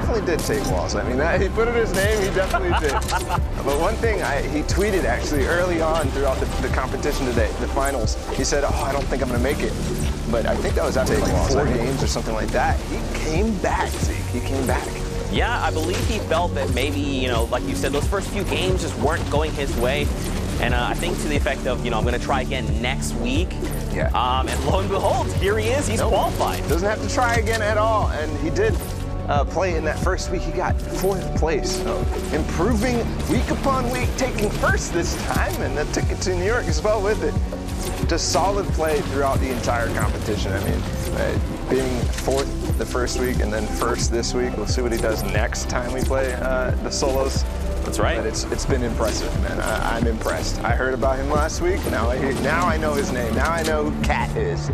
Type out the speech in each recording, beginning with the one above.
definitely did take walls. I mean, he put in his name, he definitely did. But one thing he tweeted actually early on throughout the competition today, the finals, he said, oh, I don't think I'm going to make it. But I think that was after like 4 games or something like that. He came back, Zeke. He came back. Yeah, I believe he felt that maybe, you know, like you said, those first few games just weren't going his way. And I think to the effect of, you know, I'm going to try again next week. Yeah. And lo and behold, here he is. He's qualified. Doesn't have to try again at all. And he did play in that first week. He got 4th place. So improving week upon week, taking first this time, and the ticket to New York as well with it. Just solid play throughout the entire competition. I mean, being 4th the first week and then 1st this week. We'll see what he does next time we play the solos. That's right. But it's been impressive, man. I'm impressed. I heard about him last week. Now I know his name. Now I know who Cat is.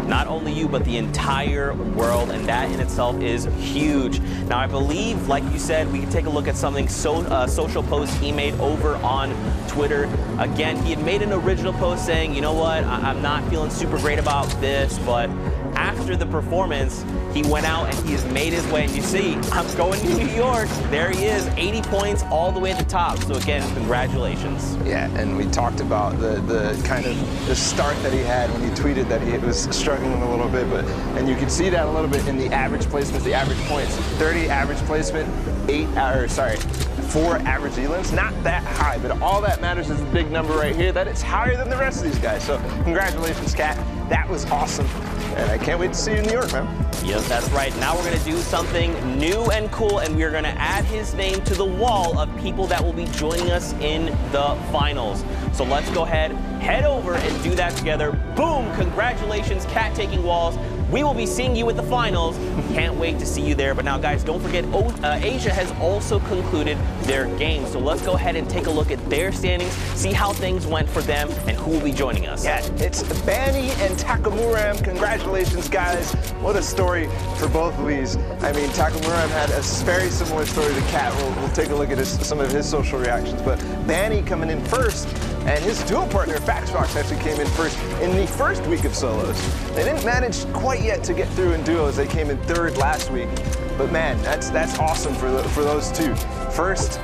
Not only you, but the entire world, and that in itself is huge. Now, I believe, like you said, we can take a look at something social post he made over on Twitter. Again, he had made an original post saying, you know what, I'm not feeling super great about this, but after the performance, he went out and he has made his way. And you see, I'm going to New York. There he is, 80 points all the way at the top. So again, congratulations. Yeah, and we talked about the kind of the start that he had when he tweeted that he was struggling a little bit, and you can see that a little bit in the average placements, the average points. 30 average placement, 4 average elims. Not that high, but all that matters is the big number right here, that it's higher than the rest of these guys. So congratulations, Cat. That was awesome. And I can't wait to see you in New York, man. Yes, that's right. Now we're going to do something new and cool, and we're going to add his name to the wall of people that will be joining us in the finals. So let's go ahead, head over and do that together. Boom! Congratulations, Cat taking walls. We will be seeing you at the finals. Can't wait to see you there. But now, guys, don't forget, Asia has also concluded their game. So let's go ahead and take a look at their standings, see how things went for them, and who will be joining us. Yeah, it's Bani and Takamuram. Congratulations, guys. What a story for both of these. I mean, Takamuram had a very similar story to Cat. We'll take a look at some of his social reactions. But Bani coming in first, and his duo partner, Faxbox, actually came in first in the first week of solos. They didn't manage quite yet to get through in duos. They came in 3rd last week. But man, that's awesome for those two. First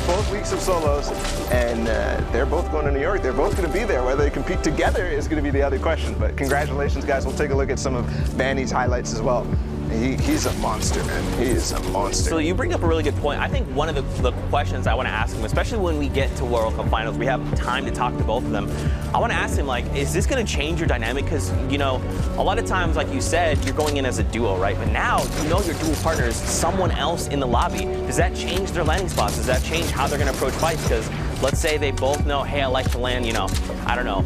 both weeks of solos, and they're both going to New York. They're both going to be there. Whether they compete together is going to be the other question. But congratulations, guys. We'll take a look at some of Bani's highlights as well. He's a monster, man. He is a monster. So you bring up a really good point. I think one of the questions I want to ask him, especially when we get to World Cup finals, we have time to talk to both of them. I want to ask him, like, is this going to change your dynamic? Because, you know, a lot of times, like you said, you're going in as a duo, right? But now you know your dual partner is someone else in the lobby. Does that change their landing spots? Does that change how they're going to approach fights? Because let's say they both know, hey, I like to land, you know, I don't know,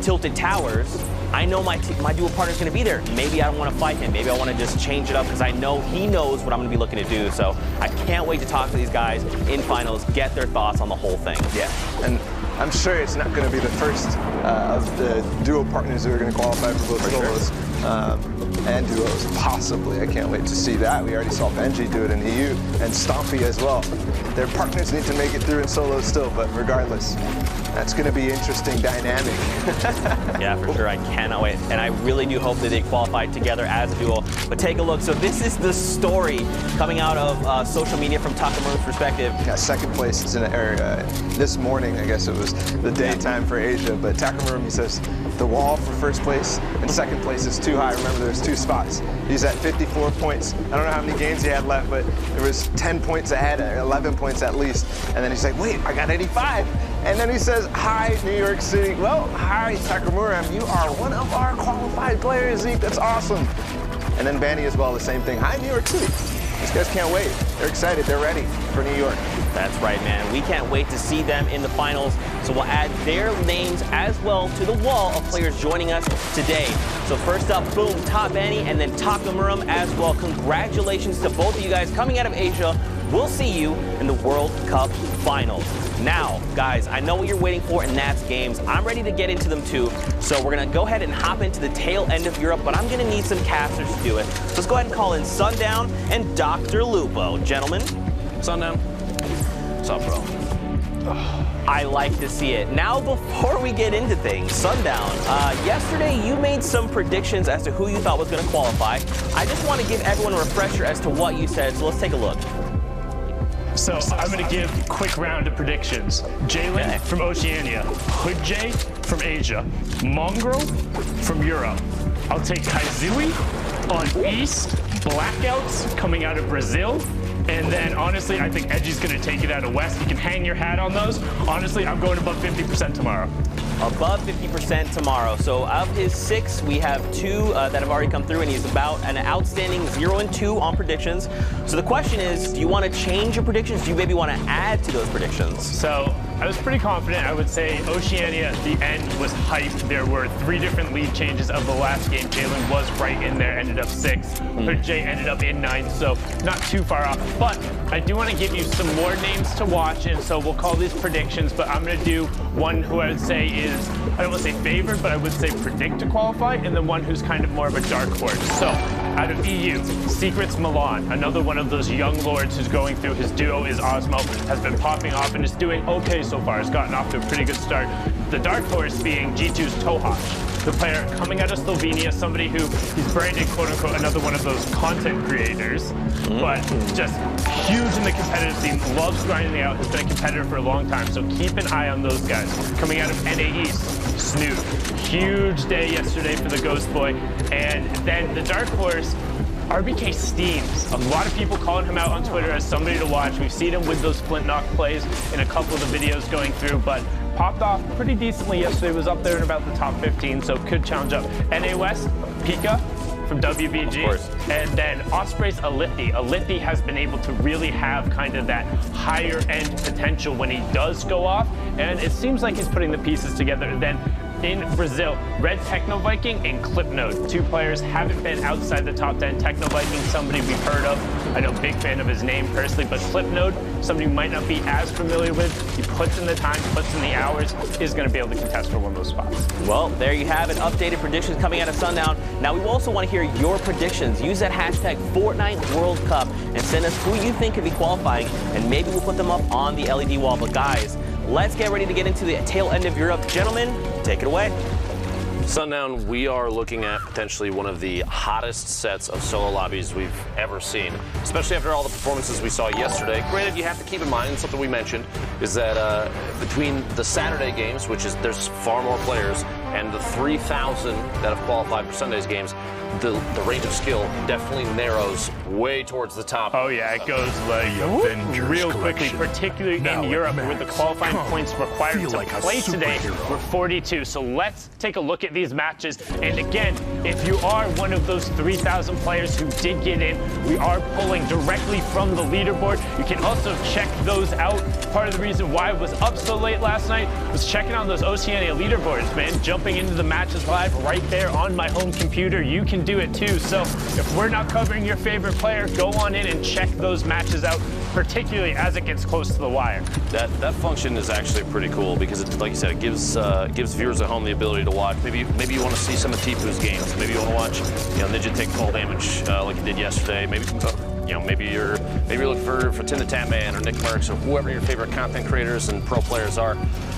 tilted towers. I know my dual partner's going to be there. Maybe I don't want to fight him. Maybe I want to just change it up because I know he knows what I'm going to be looking to do. So I can't wait to talk to these guys in finals, get their thoughts on the whole thing. Yeah, and I'm sure it's not going to be the first of the duo partners who are going to qualify for both solos and duos, possibly. I can't wait to see that. We already saw Benji do it in EU, and Stompy as well. Their partners need to make it through in solos still, but regardless, that's going to be interesting dynamic. Yeah, for sure. I cannot wait. And I really do hope that they qualify together as a duo. But take a look. So this is the story coming out of social media from Takamura's perspective. Yeah, 2nd place is in the area. This morning, I guess it was the daytime for Asia. But Takamura, he says, the wall for 1st place and 2nd place is too high. Remember, there's 2 spots. He's at 54 points. I don't know how many games he had left, but there was 10 points ahead, 11 points at least. And then he's like, wait, I got 85. And then he says, hi, New York City. Well, hi, Takamura. You are one of our qualified players, Zeke. That's awesome. And then Bani as well, the same thing. Hi, New York City. These guys can't wait. They're excited. They're ready for New York. That's right, man. We can't wait to see them in the finals. So we'll add their names as well to the wall of players joining us today. So first up, boom, Top Bani and then Takamura as well. Congratulations to both of you guys coming out of Asia. We'll see you in the World Cup finals. Now, guys, I know what you're waiting for, and that's games. I'm ready to get into them too. So we're going to go ahead and hop into the tail end of Europe, but I'm going to need some casters to do it. So let's go ahead and call in Sundown and Dr. Lupo. Gentlemen. Sundown. What's up, bro? I like to see it. Now, before we get into things, Sundown, yesterday you made some predictions as to who you thought was going to qualify. I just want to give everyone a refresher as to what you said, so let's take a look. So I'm going to give a quick round of predictions. Jalen from Oceania, Hood J from Asia, Mongrel from Europe. I'll take Kaizui on East, Blackouts coming out of Brazil. And then, honestly, I think Edgy's going to take it out of West. You can hang your hat on those. Honestly, I'm going above 50% tomorrow. Above 50% tomorrow. So of his 6, we have 2 that have already come through, and he's about an outstanding 0 and 2 on predictions. So the question is, do you want to change your predictions? Do you maybe want to add to those predictions? So I was pretty confident. I would say Oceania at the end was hyped. There were 3 different lead changes of the last game. Jalen was right in there, ended up 6. Hood J ended up in 9, so not too far off. But I do want to give you some more names to watch, and so we'll call these predictions, but I'm going to do one who I would say is, I don't want to say favored, but I would say predict to qualify, and then one who's kind of more of a dark horse. So, out of EU, Secrets Milan, another one of those young lords who's going through. His duo is Osmo, has been popping off and is doing okay so far. Has gotten off to a pretty good start. The dark horse being G2's Tohash, the player coming out of Slovenia, somebody who is branded, quote-unquote, another one of those content creators, but just huge in the competitive scene, loves grinding out, has been a competitor for a long time, so keep an eye on those guys. Coming out of NA East, Snoop. Huge day yesterday for the Ghost Boy. And then the dark horse, RBK Steams. A lot of people calling him out on Twitter as somebody to watch. We've seen him with those Flint Knock plays in a couple of the videos going through, but popped off pretty decently yesterday, was up there in about the top 15, so could challenge up. NA West, Pika from WBG, and then Osprey's Alithi. Alithi has been able to really have kind of that higher end potential when he does go off, and it seems like he's putting the pieces together. And then in Brazil, Red Techno Viking and Clipnode. 2 players haven't been outside the top 10. Techno Viking, somebody we've heard of. I know, big fan of his name personally, but Clipnode, somebody you might not be as familiar with. He puts in the time, puts in the hours, is going to be able to contest for one of those spots. Well, there you have it. Updated predictions coming out of Sundown. Now, we also want to hear your predictions. Use that hashtag Fortnite World Cup and send us who you think could be qualifying, and maybe we'll put them up on the LED wall. But guys, let's get ready to get into the tail end of Europe. Gentlemen, take it away. Sundown, we are looking at potentially one of the hottest sets of solo lobbies we've ever seen, especially after all the performances we saw yesterday. Granted, you have to keep in mind, something we mentioned, is that between the Saturday games, which is there's far more players, and the 3,000 that have qualified for Sunday's games, the range of skill definitely narrows way towards the top. Oh yeah, it goes like real quickly, particularly in Europe, where the qualifying points required to play today were 42. So let's take a look at these matches. And again, if you are one of those 3,000 players who did get in, we are pulling directly from the leaderboard. You can also check those out. Part of the reason why I was up so late last night was checking on those Oceania leaderboards, man. Jumping into the matches live right there on my home computer. You can do it too. So if we're not covering your favorite player, go on in and check those matches out, particularly as it gets close to the wire. That function is actually pretty cool because, like you said, it gives viewers at home the ability to watch. Maybe you want to see some of Tifu's games. Maybe you want to watch, Ninja take fall damage like he did yesterday. Maybe maybe you're looking for Tim the Tap Man or Nick Merckx or whoever your favorite content creators and pro players are.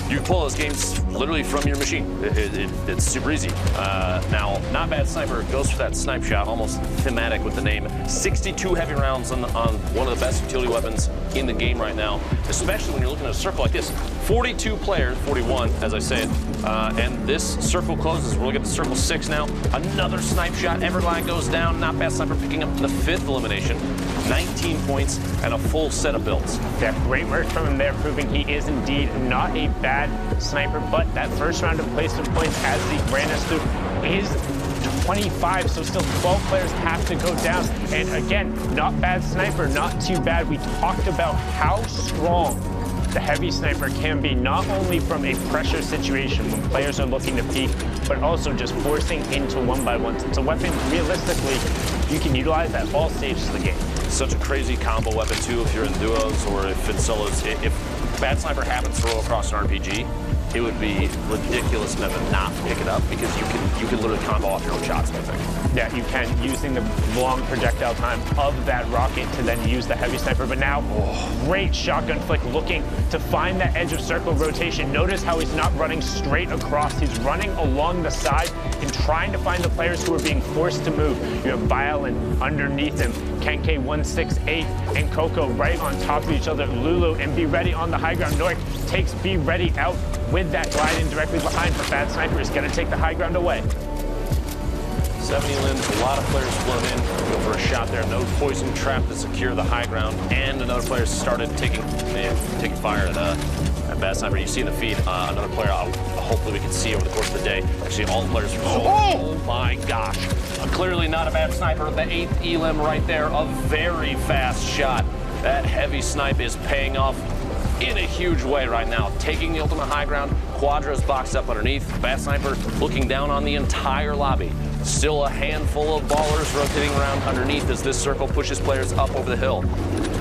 You pull those games literally from your machine. It's super easy. Now, Not Bad Sniper goes for that snipe shot, almost thematic with the name. 62 heavy rounds on one of the best utility weapons in the game right now, especially when you're looking at a circle like this. 42 players, 41 as I said, and this circle closes. We're looking at circle 6 now. Another snipe shot. Everglide goes down. Not Bad Sniper picking up the 5th elimination. 19 points and a full set of builds. Yeah, great work from him there, proving he is indeed not a bad sniper, but that first round of placement points, as he ran us through, is 25, so still 12 players have to go down. And again, not bad sniper, not too bad. We talked about how strong the heavy sniper can be, not only from a pressure situation when players are looking to peek, but also just forcing into 1-by-1s. It's a weapon, realistically, you can utilize at all stages of the game. Such a crazy combo weapon too if you're in duos or if it's solos. If Bad Sniper happens to roll across an RPG, it would be ridiculous of them to not pick it up because you can literally combo off your own shots, I think. Yeah, you can, using the long projectile time of that rocket to then use the heavy sniper. But now, great shotgun flick looking to find that edge of circle rotation. Notice how he's not running straight across. He's running along the side and trying to find the players who are being forced to move. You have Violin underneath him, Kenke 168, and Coco right on top of each other. Lulu and Be Ready on the high ground. North takes Be Ready out with that glide in directly behind, but Bad Sniper is going to take the high ground away. 70 limbs, a lot of players float in, go for a shot there. No poison trap to secure the high ground, and another player started taking fire at Bad Sniper. You see in the feed, another player, hopefully we can see over the course of the day. Actually, all the players from oh my gosh. Clearly not a Bad Sniper. The 8th elim right there, a very fast shot. That heavy snipe is paying off in a huge way right now. Taking the ultimate high ground, Quadra's boxed up underneath. Bad Sniper looking down on the entire lobby. Still a handful of ballers rotating around underneath as this circle pushes players up over the hill.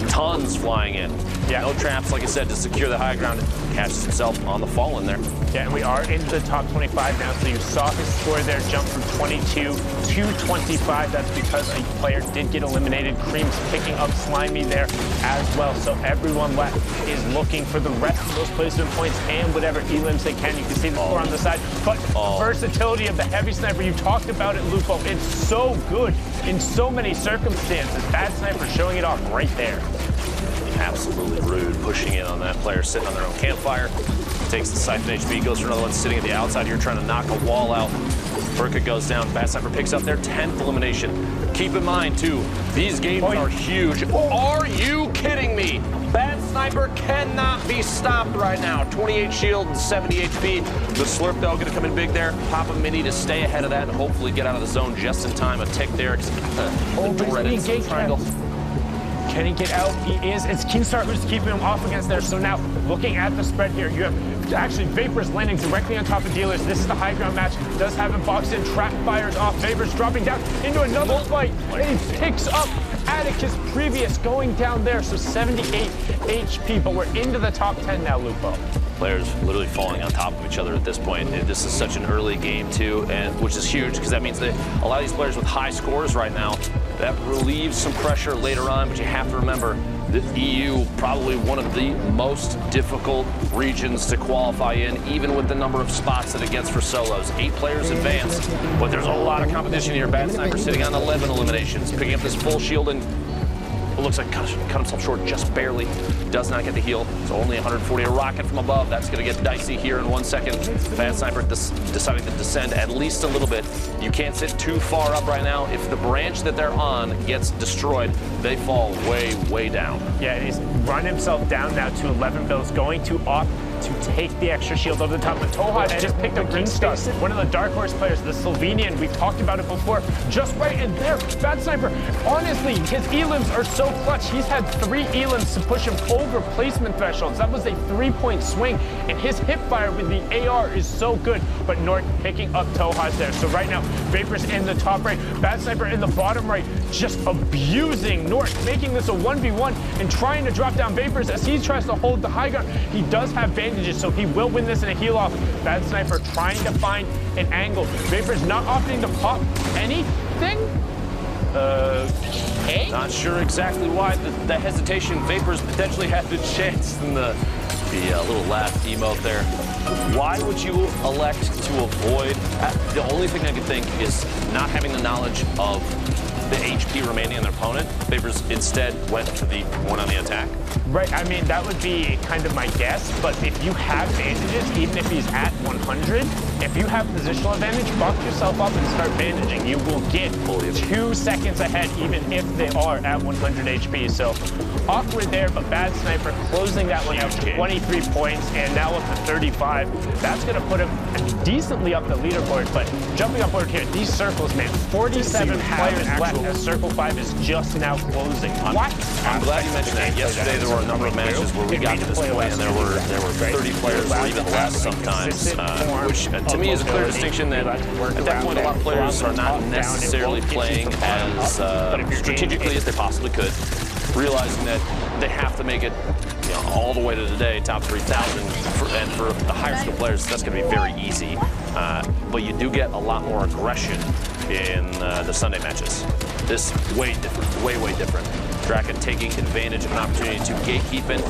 Tons flying in. Yeah. No traps, like I said, to secure the high ground. Catches himself on the fall in there. Yeah, and we are into the top 25 now, so you saw his score there jump from 22 to 25. That's because a player did get eliminated. Cream's picking up Slimy there as well, so everyone left is looking for the rest of those placement points and whatever elims they can. You can see the score on the side, but the versatility of the heavy sniper, you talked about it, Lupo. It's so good in so many circumstances. Bad Sniper showing it off right there. Absolutely rude, pushing in on that player sitting on their own campfire. Takes the Siphon HP, goes for another one sitting at the outside here trying to knock a wall out. Burka goes down, Bad Sniper picks up their 10th elimination. Keep in mind, too, these games are huge. Are you kidding me? Bad Sniper cannot be stopped right now. 28 shield and 70 HP. The Slurp, though, going to come in big there. Pop a mini to stay ahead of that and hopefully get out of the zone just in time. A tick there. The dreaded triangle. Can he get out? He is. It's Keemstar who's keeping him off against there. So now, looking at the spread here, you have actually Vapors landing directly on top of Dealers. This is the high ground match. Does have him boxed in. Trap fires off. Vapors dropping down into another fight. And he picks up Atticus previous going down there. So 78 HP. But we're into the top 10 now, Lupo. Players literally falling on top of each other at this point. This is such an early game, too, and which is huge because that means that a lot of these players with high scores right now, that relieves some pressure later on, but you have to remember the EU, probably one of the most difficult regions to qualify in, even with the number of spots that it gets for solos. 8 players advance, but there's a lot of competition here. Bad Sniper sitting on 11 eliminations, picking up this full shield and it looks like cut himself short just barely. Does not get the heal. So only 140. A rocket from above. That's going to get dicey here in 1 second. Bad Sniper deciding to descend at least a little bit. You can't sit too far up right now. If the branch that they're on gets destroyed, they fall way, way down. Yeah, he's run himself down now to 11 bills, going to opt to take the extra shield over the top. But Tohaj just picked up Keemstar, one of the Dark Horse players, the Slovenian. We've talked about it before. Just right in there. Bad Sniper, honestly, his elims are so clutch. He's had 3 elims to push him over placement thresholds. That was a 3-point swing, and his hip fire with the AR is so good. But North picking up Tohaj there. So right now, Vapors in the top right, Bad Sniper in the bottom right, just abusing North, making this a 1v1 and trying to drop down Vapors as he tries to hold the high ground. He does have bandages, so he will win this in a heal off. Bad Sniper trying to find an angle. Vapors not opting to pop anything. Okay. Not sure exactly why the hesitation. Vapors potentially had the chance in the little laugh emote there. Why would you elect to avoid? The only thing I could think is not having the knowledge of the HP remaining on their opponent. Vapors instead went for the one on the attack. Right, I mean, that would be kind of my guess, but if you have bandages, even if he's at 100, if you have positional advantage, buff yourself up and start bandaging. You will get 2 seconds ahead, even if they are at 100 HP. So awkward there, but Bad Sniper closing that one out to 23 points and now up to 35. That's going to put him decently up the leaderboard, but jumping up board here, these circles, man, 47 players left as Circle 5 is just now closing. I'm glad you mentioned that. Yesterday there were a number of matches where we got to this point and there were 30 players or even less sometimes, which to me is a clear distinction that at that point a lot of players are not necessarily playing as strategically as they possibly could. realizing that they have to make it all the way to today, top 3,000. And for the higher skill players, that's going to be very easy. But you do get a lot more aggression in the Sunday matches. This way different, way different. Draken taking advantage of an opportunity to gatekeep it.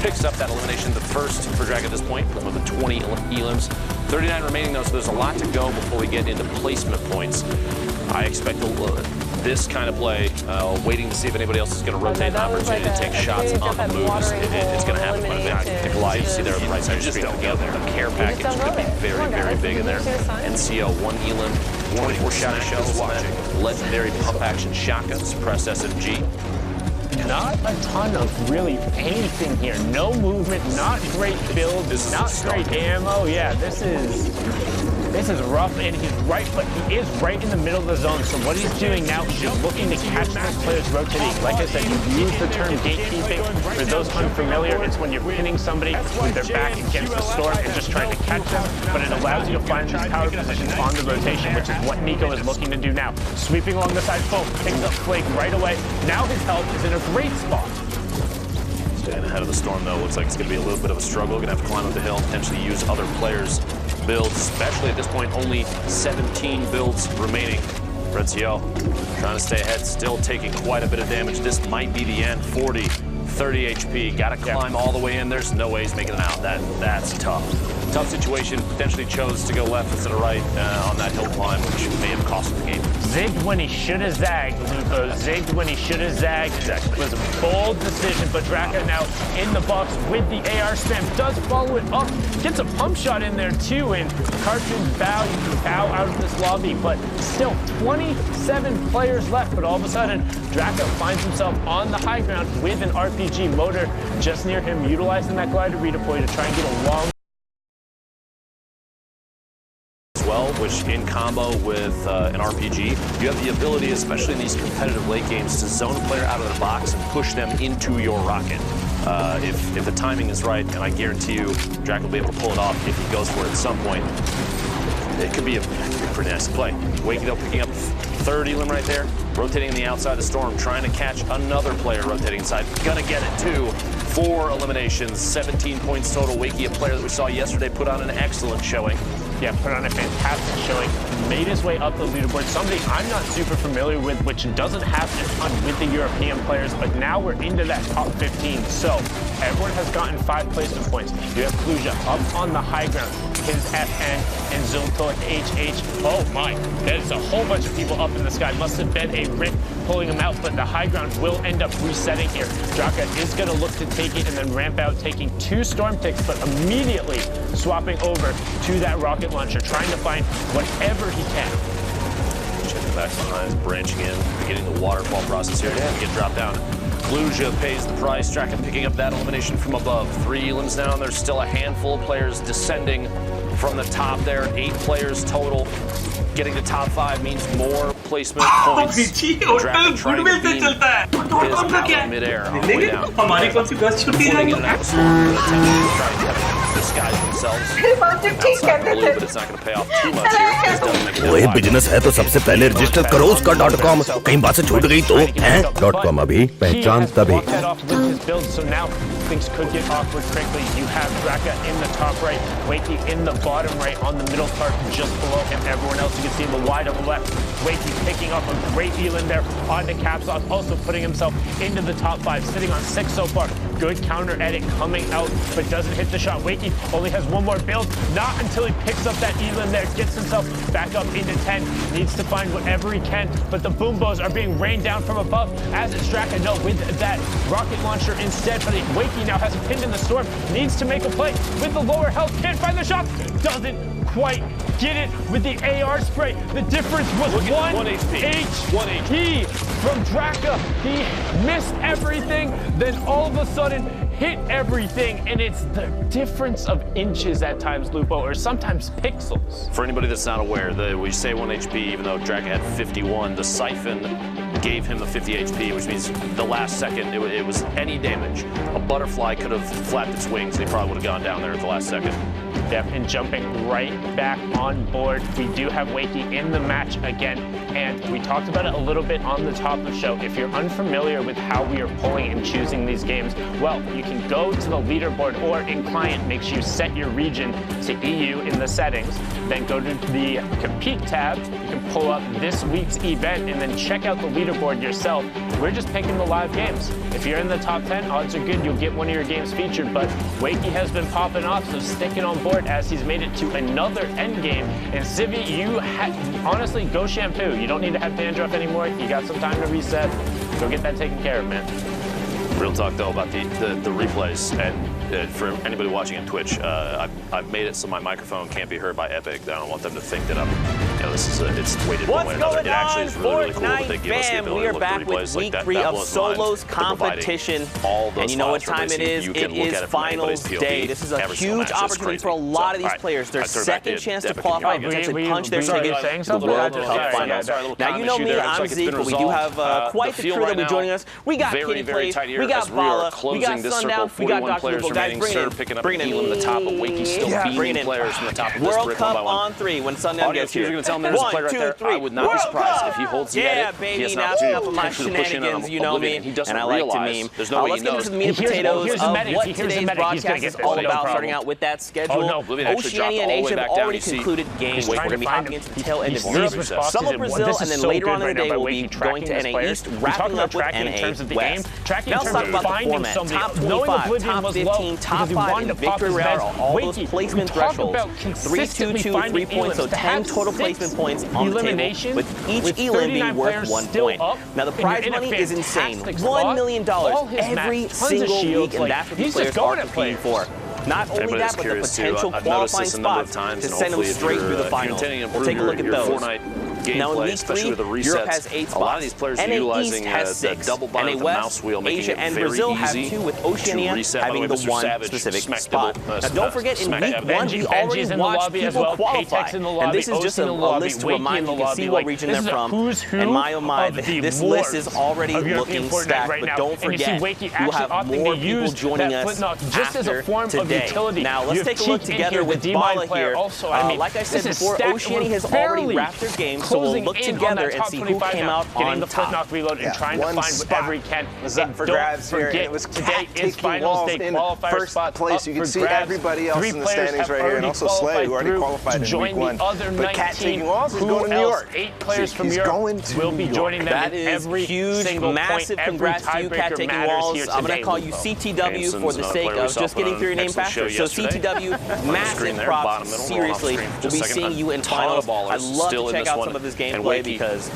Picks up that elimination, the first for Draken at this point, with the 20 elims. 39 remaining though, so there's a lot to go before we get into placement points. I expect this kind of play, waiting to see if anybody else is going to rotate an opportunity to take shots on the moves. It's going to happen. But I think a lot you see there on the right side, just don't get there. The care package could be very big in there. NCO, 1 elim, 24 shot shells watching. Legendary pump action shotgun, suppress SMG. Not a ton of really anything here. No movement, not great build, not great ammo. Yeah, this is rough, and he's right, but he is right in the middle of the zone. So what he's doing now is just looking to catch those players rotating. Like I said, you use the term gatekeeping. For those unfamiliar, it's when you're pinning somebody with their back against the storm and just trying to catch them, but it allows you to find these power positions on the rotation, which is what Nico is looking to do now. Sweeping along the side, boom, picks up Flake right away. Now his health is in a great spot. Staying ahead of the storm, though, looks like it's going to be a little bit of a struggle. Going to have to climb up the hill, potentially use other players' builds, especially at this point, only 17 builds remaining. Red CL trying to stay ahead, still taking quite a bit of damage. This might be the end. 40, 30 HP. Got to climb all the way in. There's no way he's making it out. That's tough. Tough situation. Potentially chose to go left instead of right on that hill climb, which may have cost him the game. Zigged when he should have zagged, Lupo. Zigged when he should have zagged. Exactly. It was a bold decision, but Draka now in the box with the AR spam. Does follow it up. Gets a pump shot in there, too, and Cartoon's bow. You can bow out of this lobby, but still 27 players left. But all of a sudden, Draka finds himself on the high ground with an RPG motor just near him, utilizing that glider redeploy to try and get a long which in combo with an RPG, you have the ability, especially in these competitive late games, to zone a player out of their box and push them into your rocket. If the timing is right, and I guarantee you, Drac will be able to pull it off if he goes for it at some point. It could be a pretty nasty play. Waking up, picking up third elim right there, rotating on the outside of the storm, trying to catch another player rotating inside. Gonna get it too. 4 eliminations, 17 points total. Wakey, a player that we saw yesterday, put on an excellent showing. Yeah, put on a fantastic showing. Made his way up the leaderboard. Somebody I'm not super familiar with, which doesn't happen a ton with the European players, but now we're into that top 15. So everyone has gotten 5 placement points. You have Kluja up on the high ground. His FN and Zulko and HH. Oh my, there's a whole bunch of people up in the sky. Must have been a rip pulling him out, but the high ground will end up resetting here. Draka is going to look to take it and then ramp out, taking 2 storm ticks, but immediately swapping over to that rocket launcher, trying to find whatever he can. Checking back behind, branching in, beginning the waterfall process here. Yeah, get dropped down. Kluja pays the price. Draken picking up that elimination from above. 3 elims down. There's still a handful of players descending from the top there. 8 players total. Getting to top 5 means more placement points. Draken trying to beam his out of midair on the way down. Putting in an absolute disguise themselves. Outside the blue, but it's not going to pay off too much here. This doesn't make it वही business है तो सबसे पहले register करो उसका .com कहीं बात से छूट गई तो हैं .com अभी पहचान तभी So now things could get awkward quickly. You have Draka in the top right, Wakey in the bottom right, on the middle part just below him. Everyone else you can see in the wide on the left. Wakey picking up a great elim there on the caps lock, also putting himself into the top 5, sitting on 6 so far. Good counter edit coming out, but doesn't hit the shot. Wakey only has 1 more build, not until he picks up that elim there, gets himself back up into 10, needs to find whatever he can, but the boom bows are being rained down from above as it's Draka, no, with that rocket launcher instead, but Wakey now has a pinned in the storm, needs to make a play with the lower health, can't find the shots, doesn't quite get it with the AR spray. The difference was 1 HP from Draka. He missed everything, then all of a sudden hit everything, and it's the difference of inches at times, Lupo, or sometimes pixels. For anybody that's not aware, we say 1 HP, even though Draka had 51, the siphon gave him the 50 HP, which means the last second, it was any damage. A butterfly could have flapped its wings, and he probably would have gone down there at the last second. Yep, and jumping right back on board. We do have Wakey in the match again, and we talked about it a little bit on the top of the show. If you're unfamiliar with how we are pulling and choosing these games, well, you can go to the leaderboard, or in client, make sure you set your region to EU in the settings, then go to the compete tab. You can pull up this week's event and then check out the leaderboard yourself. We're just picking the live games. If you're in the top 10, odds are good you'll get one of your games featured, but Wakey has been popping off, so sticking on board as he's made it to another end game. And Civi, you honestly, go shampoo. You don't need to have dandruff anymore. You got some time to reset. Go get that taken care of, man. Real talk, though, about the replays, and for anybody watching on Twitch, I've made it so my microphone can't be heard by Epic. I don't want them to think that it's weighted one way or another. It actually is really cool that they give us the ability to look at the replays like that. We are back with week 3 of Solos competition, and you know what time it is? It is finals day. This is a huge opportunity for a lot of these players. Their second chance to qualify and potentially punch their ticket to the World Cup finals. Now, you know me, I'm Zeke, but we do have quite the crew that will be joining us. We got Kitty Plays, we got Bala, we got Sundown, we got Dr. Lupo. Guys, bring it in. From the top of Wakey, still beating players from the top of this World Cup on 3 when Sundown gets here. Going to tell him there's a player right there. I would not be surprised if he holds the edit. Yeah, baby, now enough of my shenanigans, you know me, and I like to meme. There's no way Let's he get knows. into the meat and potatoes of what today's broadcast is all about, starting out with that schedule. Oceania and Asia have already concluded games. We're going to be hopping into the tail end of Europe, some of Brazil, and then later on in the day we'll be going to NA East, wrapping up with NA West. Now let's talk about the format. Top 25, top 15, top 5 in victory round, all those placement thresholds. 3, 2, 2, 3 points, so 10 total placement points on the table, with each elim being worth 1 point. Now the prize money is insane, $1 million every single week, and that's what these players are competing for. Not only that, but the potential qualifying spots to send them straight through the finals. We'll take a look at those. Now in week 3, Europe has 8 spots. A lot of these players are utilizing the double bind with the mouse wheel, making Asia it and very Brazil easy have 2, with Oceania having the one specific spot. Now don't forget, in week 1, we already watched people qualify. And this is just a list to remind you, you can see what region they're from. And my oh my, this list is already looking stacked. But don't forget, we'll have more people joining us after today. Now let's take a look together with Bala here. Like I said before, Oceania has already wrapped their game, so we'll look together and see who came out on top. Reload and trying to find whatever he can. Was up for grabs here, and it was Cat taking walls in first place. You can see everybody else in the standings right here, and also Slay, who already qualified in week 1. But Cat taking walls is going to New York. 8 players from Europe will be joining them. That is huge, massive congrats to you, Cat taking walls. I'm going to call you CTW for the sake of just getting through your name faster. So CTW, massive props. Seriously, we'll be seeing you in finals. I'd love to check out some of this gameplay because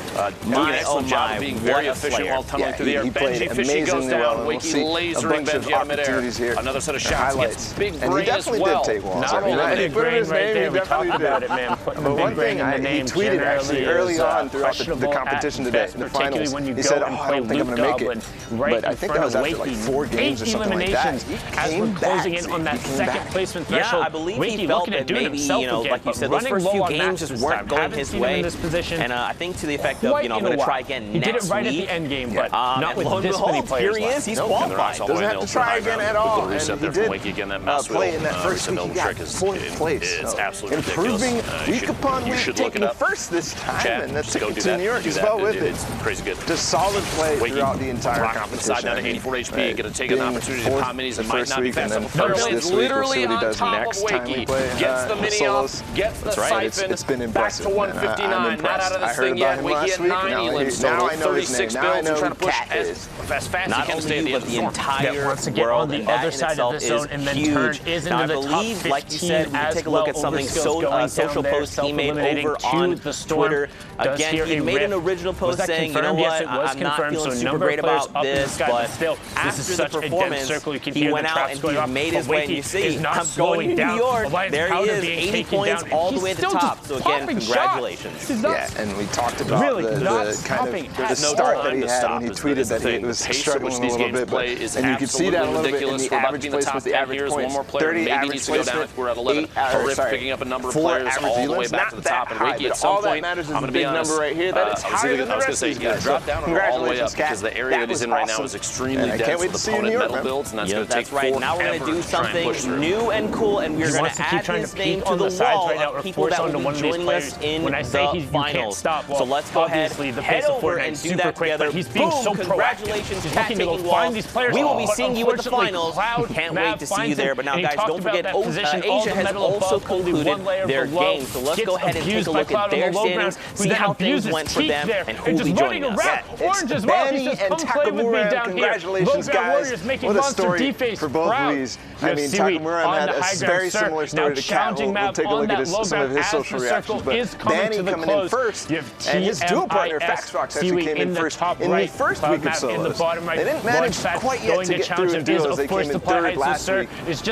my oh my, being very efficient while tumbling through the air. Benji Fishy goes down. Wakey lasering Benji out of midair. Another set of shots gets Big Brain as well. Not only put in his name, we talked about it, man. But one thing, he tweeted actually early on throughout the competition today, in the finals, he said, I don't think I'm going to make it. But I think that was after like 4 games or something like that. As we're closing in on that second placement threshold, I believe he felt that maybe, you know, like you said, those first few games just weren't going his way. And I think to the effect of, you know, I'm going to try again next week. He did it right at the end game, but not with this many players. Here he is, he's qualified. Doesn't have to try again at all. And he did play in that first week. He got 4th place. It's absolutely improving week upon week, taking first this time, and that's taking to New York as well with it. It's crazy good. Just solid play throughout the entire competition. Side down to 84 HP, going to take an opportunity to pop minis that might not be fast. First literally on top of Wakey. Gets the mini off, gets the siphon. It's been impressive. Back to 159, not out of this thing yet. Wakey at 9 elims. Now I know his name. 36 Now I builds know and trying who to push Cat is. as fast as Not he can stay at only, the but end the of the storm. entire once again world, on the and that other in side of itself the zone, is and then huge. turn is Now, I into the top believe, like you 15 said, we as take a look at well. something Overskills social going post he made self-eliminating over to on the Storm. Twitter. Does Again, hear he a made an riff. original post Was that saying, you know confirmed? what, Yes, it was I'm not confirmed. feeling So super number great of players about up in the this, sky, but but still, this after is the such a dense performance, circle. You can he hear went the out traps and going he off. made his way, and you see, not I'm going to New York. Alliance There he Powder is, being 80 taken points down. all the He's way to the still top. just So again, popping congratulations. shots. He's not Yeah, and we talked about Really the kind of the start that he had when he tweeted that he was struggling a little bit, but, and you could see that a little bit in the average placement, the average points, 30 average placement, 8 picking up a number of players all the way back to the top, and Wakey at some point, I'm going to be honest, number right here, that is higher than the rest of these guys. Drop down or all the way up, because the area that he's in right now is extremely dense with opponent metal builds, and that's going to take right. Now we're going to do something new and cool, and we're going to add his name to the wall of people that will be joining us in the finals. So let's go ahead, head over and do that together. He's being so congratulations, Cat taking walls. We will be seeing you at the finals. Can't wait to see you there. But now, guys, don't forget, Asia has also concluded their game. So let's go ahead and take a look at their standings, see how things went for them, and who will be joining us. It's Benny and Takamura. Congratulations, guys. What a story for both of these. I mean, Takamura had a very similar story to Cat. We'll take a look at some of his social reactions. But Benny coming in first, and his dual partner, Faxbox, actually came in first in the first week of solos. They didn't manage quite yet to get through in duos. They came in third last week.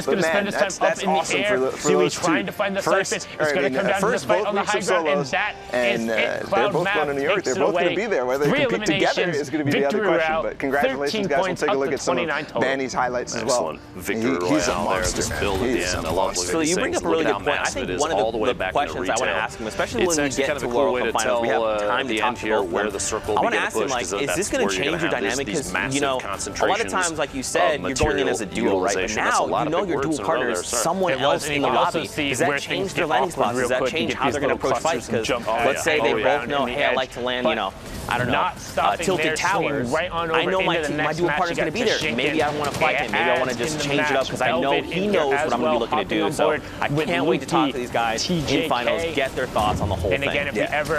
But man, that's awesome for those two. First, both weeks of solos, and they're both going to New York. They're both going to be there. Whether they compete together is going to be the other question. But congratulations, guys. We'll take a look at some of Benny's highlights as well. He's a monster, man. So you bring up a really good point. I think one of the questions I want to ask him, especially when we get to World Cup finals, we have time to talk to where the circle. I want to ask him, like, is this going to change your dynamic? Because, you know, a lot of times, like you said, you're going in as a duo, right? But now you know your dual partner is someone else in the lobby. Does that change their landing spots? Does that change how they're going to approach fights? Because let's say they both know, hey, I like to land, you know, I don't know, tilted towers. I know my dual partner's going to be there. Maybe I don't want to fight him. Maybe I want to just change it up because I know he knows what I'm going to be looking to do. So I can't wait to talk to these guys in finals, get their thoughts on the whole thing. And again, if we ever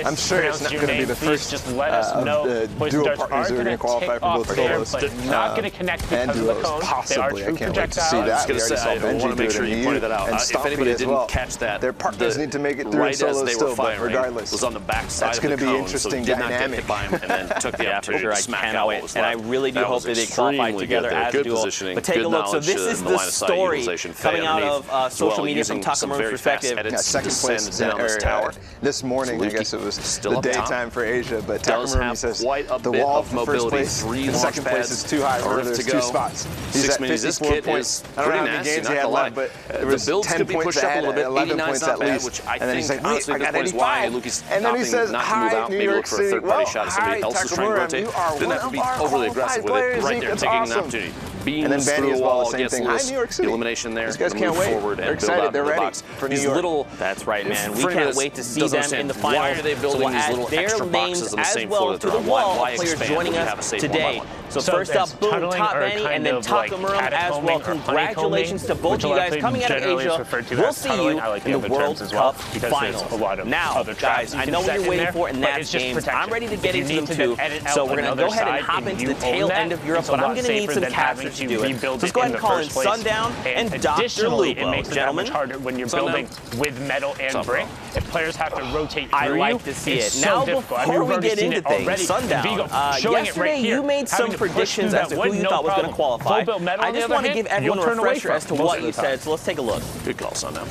I'm sure it's not going to be the first just let us know. of the dual partners who are going to qualify for both solos. They're not going to connect because of the cone. Possibly. I can't wait to see that. We already saw Benji do it in the and Stompy as well. Their partners need to make it through solos still, but regardless, was on the backside. That's going to be interesting dynamic. And then took the opportunity to smack out what was left. And I really do hope that they qualify together as a duo. But take a look. So this is the story coming out of social media from Takamura's perspective. Second place this morning, I guess it was the daytime for Asia, but Takamura says the wall for first place and second place is too high. There's 2 spots. He's at 54 points. I don't know how many games he had left, but there was 10 points ahead, 11 points at least. And then he's like, wait, I got 85. And then he says, hi, New York City. Well, hi, Takamura, you are one of our overly aggressive players. That's awesome. And then Benny as well, the same thing. Hi, New York City. Elimination there. These guys can't wait. They're excited. They're ready for New York. That's right, man. We can't wait to see them in the finals. Why are they building these little extra boxes on the same floor to the wall of players joining us today? So first up, boom, Top Benny, and then Takamura as well. Congratulations to both of you guys coming out of Asia. We'll see you in the World Cup finals. Now, guys, I know what you're waiting for, and that's games. I'm ready to get into them too. So we're going to go ahead and hop into the tail end of Europe, but I'm going to need some captures to do it. So let's go ahead and call in Sundown and Dr. Lupo, it makes it much harder when you're building with metal and brick. If players have to rotate through I like to see it. Now, before we get into things, Sundown, yesterday you made some predictions as to who you thought was going to qualify. I just want to give everyone a refresher as to what you said, so let's take a look. Good call, Sundown.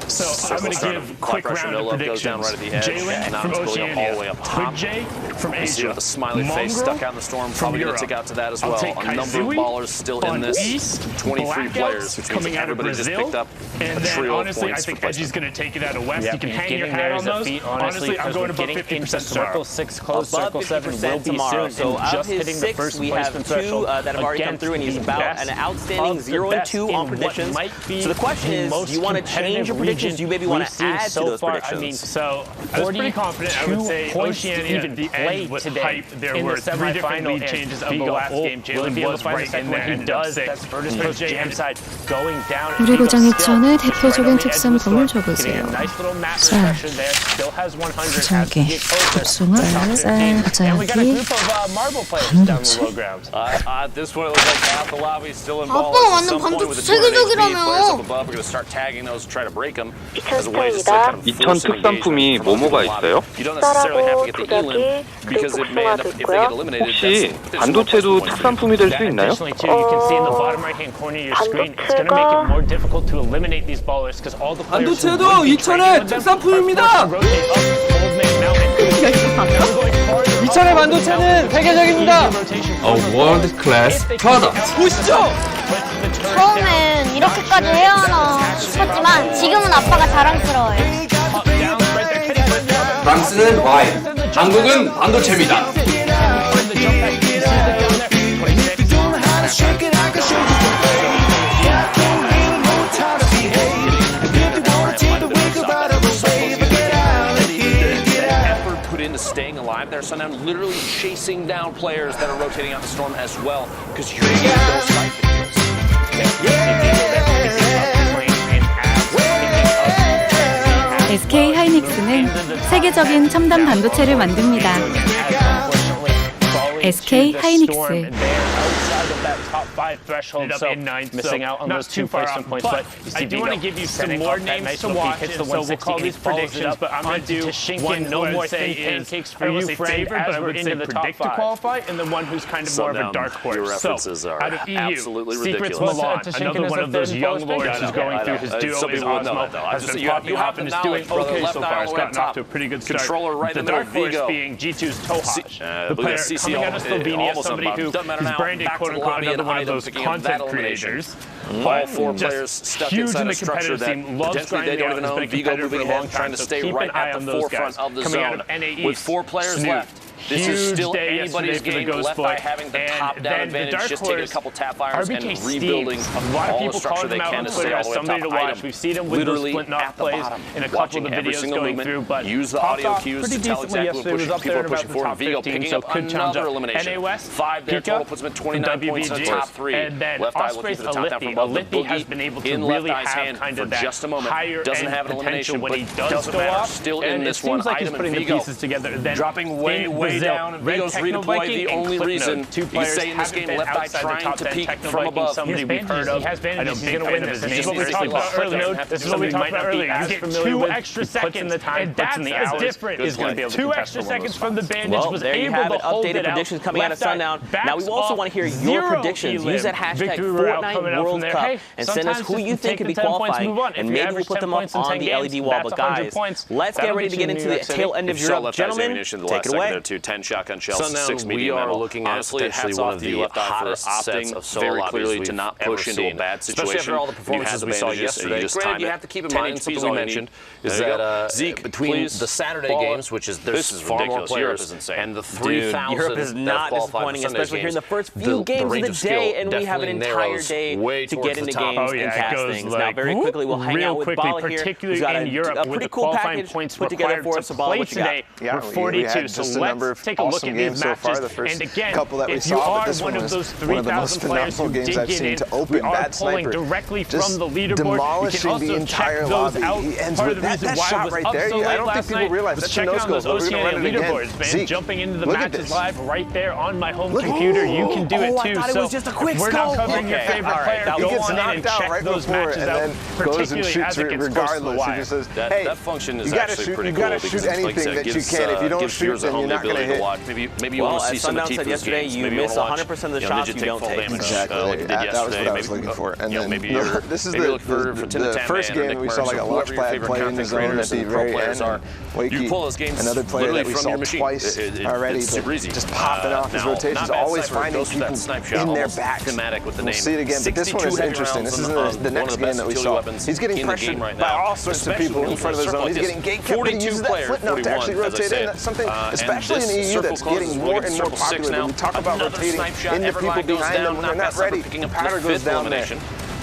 So I'm going to give a quick round of predictions. Jalen from Oceania, Hood J from Asia, with a smiley face stuck out in the storm, probably going to tick out to that as well. A number of ballers still in this. 23 players, which means everybody just picked up a trio of honestly, I points think for Edgy's going to take it out of West. You can hang your hat on those. Honestly, I'm going above 50% Circle 6 close, Circle 7 will be soon. So of his 6, we have 2 that have already come through, and he's about an outstanding 0-2 on predictions. So the question is, do you want to change your predictions? Do you maybe want to add to those predictions? I mean, so I was pretty confident. I would say Oceania at the end was hype. There were 3 different lead changes of the last game. Jalen was right in there. He does. That's Virtus Jam side going down. 우리 고장 액션의 대표적인 특성품을 줘보세요. 쌀, 부정기, 복숭아, 쌀, 자기, 반우주. This one looks like half the lobby still involved. 아빠가 완전 반죽 세계적이라며. We're going to start tagging those, try to break them. as a way to kind of 2000 특산품이 뭐뭐가 있어요? You don't necessarily have to get the elim because it may end up, if they get eliminated, 혹시 반도체도 특산품이 될 수 있나요? Additionally, too, you can see in the bottom right-hand corner of your screen, it's going to make it more difficult to eliminate these ballers because all the players who 반도체도 2000의 특산품입니다. 2000의 반도체는 세계적입니다. A world class product. 보시죠. 처음엔 이렇게까지 해야 하나 싶었지만 지금은 아빠가 자랑스러워요. 프랑스는 와인, 한국은 반도체입니다. into staying alive there. Sundown literally chasing down players that are rotating out the storm as well because you're getting those fight SK 하이닉스는 세계적인 첨단 반도체를 만듭니다. SK 하이닉스. top 5 threshold, so missing out on those 2 placement points. But I do want to give you some more names to watch, and so we'll call these predictions, but I'm going to do one no more thin pancakes for you, Frank, as we're into the top 5. To qualify, and then one who's kind of more of a dark horse. So, out of EU, Secrets Milan, another one of those young lords who's going through his duo is Osmo, has been popping up and is doing okay so far. It's gotten off to a pretty good start. The dark horse being G2's Tohaj, the player coming out of Slovenia, somebody who is branded quote-unquote another one of those content creators. All 4 players stuck inside a structure that potentially they don't even own. Vigo moving ahead, trying to stay right at the forefront of the zone. With 4 players left, this is still anybody's game left by having the top-down advantage, just taking a couple tap fires and rebuilding all the structure they can to stay all the way top item. We've seen him with those split knock plays in a couple of the videos going through, but use the audio cues to tell exactly what people are pushing for. Vigo picking up another elimination. 5 there, total puts him at 29 points in the top 3. And then Left eye looking for the top down from above. The Lippy has been able to really have kind of that just a moment. higher Doesn't have an elimination, when he but does doesn't go matter. up. Still And in it this seems one. like he's Item putting and the Vigo pieces together. Then dropping way down. And Vigo's redeploy. The only reason you say in this game left eye trying to peek from above. Somebody we've heard of. He has been. He's going to win this. This is what we talked about earlier. This is what we talked about earlier. You get 2 extra seconds, and that's as different. 2 extra seconds from the bandage was able to hold it out. Updated predictions coming out of Sundown. Now we also want to hear your predictions. Use that hashtag Fortnite World Cup and send us who you think could be qualifying, and maybe we'll put them up on the LED wall. But guys, let's get ready to get into the tail end of Europe. Gentlemen, take it away. 10 shotgun shells, 6 medium ammo. Looking at potentially one of the hottest sets of very clearly to not push into a bad situation. Especially after all the performances we saw yesterday. Granted, you have to keep in mind something we mentioned is that Zeke, between the Saturday games, which is there's far more players, and the 3,000 Europe is not disappointing, especially here in the first few games of the day, and we have an entire day to get into games and cast things. Now, very quickly, we'll hang out with Bala here. He's got a pretty cool package put together for us. So, Bala, what you got? Yeah, we had just a number of awesome games so far. The first couple that we saw, but this one was one of the most phenomenal games I've seen to open. Bad Sniper, just demolishing the entire lobby. He ends with that shot right there. I don't think people realize that's a no-scope, but we're going to run it again. Zeke, jumping into the matches live right there on my home computer. You can do it too. I thought it was just a quick we're not covering your favorite player. He gets knocked out right before and then goes and shoots regardless. He just says, hey, that function is you actually pretty cool. You got to shoot anything that you can. If you don't shoot, then you're not going to hit. Maybe you want to see some of Tifu's yesterday, games. You miss 100% of the shots you don't take. Exactly. That was what I was looking for. And then this is the first game that we saw like a launchpad play in the zone at the very end. Wakey, another player that we saw twice already, just popping off his rotations, always finding people in their backs. We'll see it again, but this one is interesting. This is the next game that we saw. He's getting pressured by all sorts of people in front of his zone. He's getting gate kept, but he uses that flip note to actually rotate in. That's something, especially in the EU, that's getting more and more popular. When we talk about rotating into people behind them when they're not ready, the powder goes down there.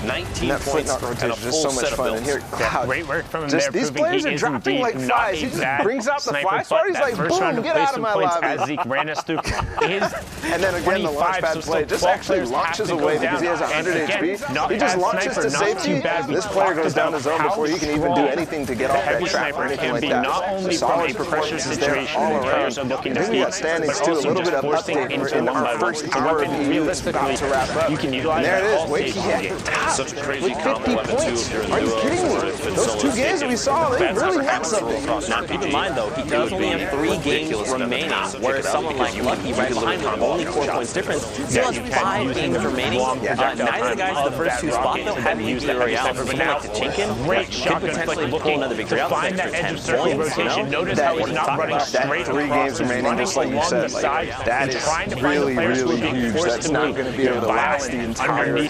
19 points and a just so much fun. And here, Cloud, great work from him just these players are dropping like flies. He just brings out the fly star. He's like, boom, get out of my lobby. As Zeke ran us through and then again, the launchpad play just actually launches away because he has 100 HP. He just launches to safety. This player goes down the zone before he can even do anything to get off that trap or anything like that. Not only solid performances there all around. And then we got standings too. A little bit of update in our first hour of the EU. It's about to wrap up. And there it is. Wakey at the top. half such a crazy with 50 combo weapon, points. too, if you're in Are you duos kidding or me? if it's Those solo 2 games we saw, they really meant something. Now, keep in mind, though, he does only have 3 games remaining, whereas someone like Lucky right behind him, only 4 points difference, still has 5 games remaining. Neither guys in the first 2 spots, though, have used that Royale. Someone like the Chinkin could potentially pull another big Royale with extra 10 points, you know? Notice how he's not running straight that 3 games remaining, just like you said, that is really, really huge. That's not going to be able to last the entire way.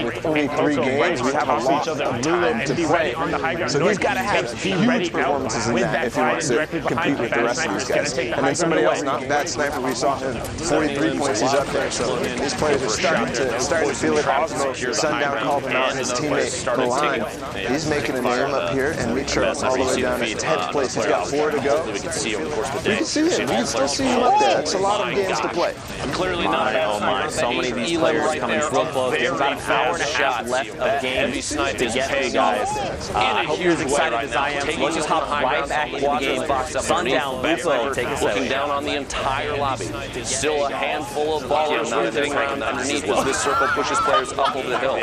With only 3 games, we have a lot of time to play. So he's got to have huge performances in that if he wants to compete with the rest of these guys. And then somebody else, not bad sniper, we saw him 43 points, he's up there. So these players are starting to feel it. Sundown called him out, his teammate Milan. He's making a name up here, and Mitra all the way down at 10th place. He's got 4 to go. We can see him. We can still see him up there. That's a lot of games to play. Clearly not. Oh my, so many of these players coming real close. There's about an hour and a half left of games to get these guys. I hope you're as excited as I am. Let's just hop right back into the game. Sundown, Lupo, take us looking down on the entire lobby. Still a handful of ballers not hitting around underneath as this circle pushes players up over the hill.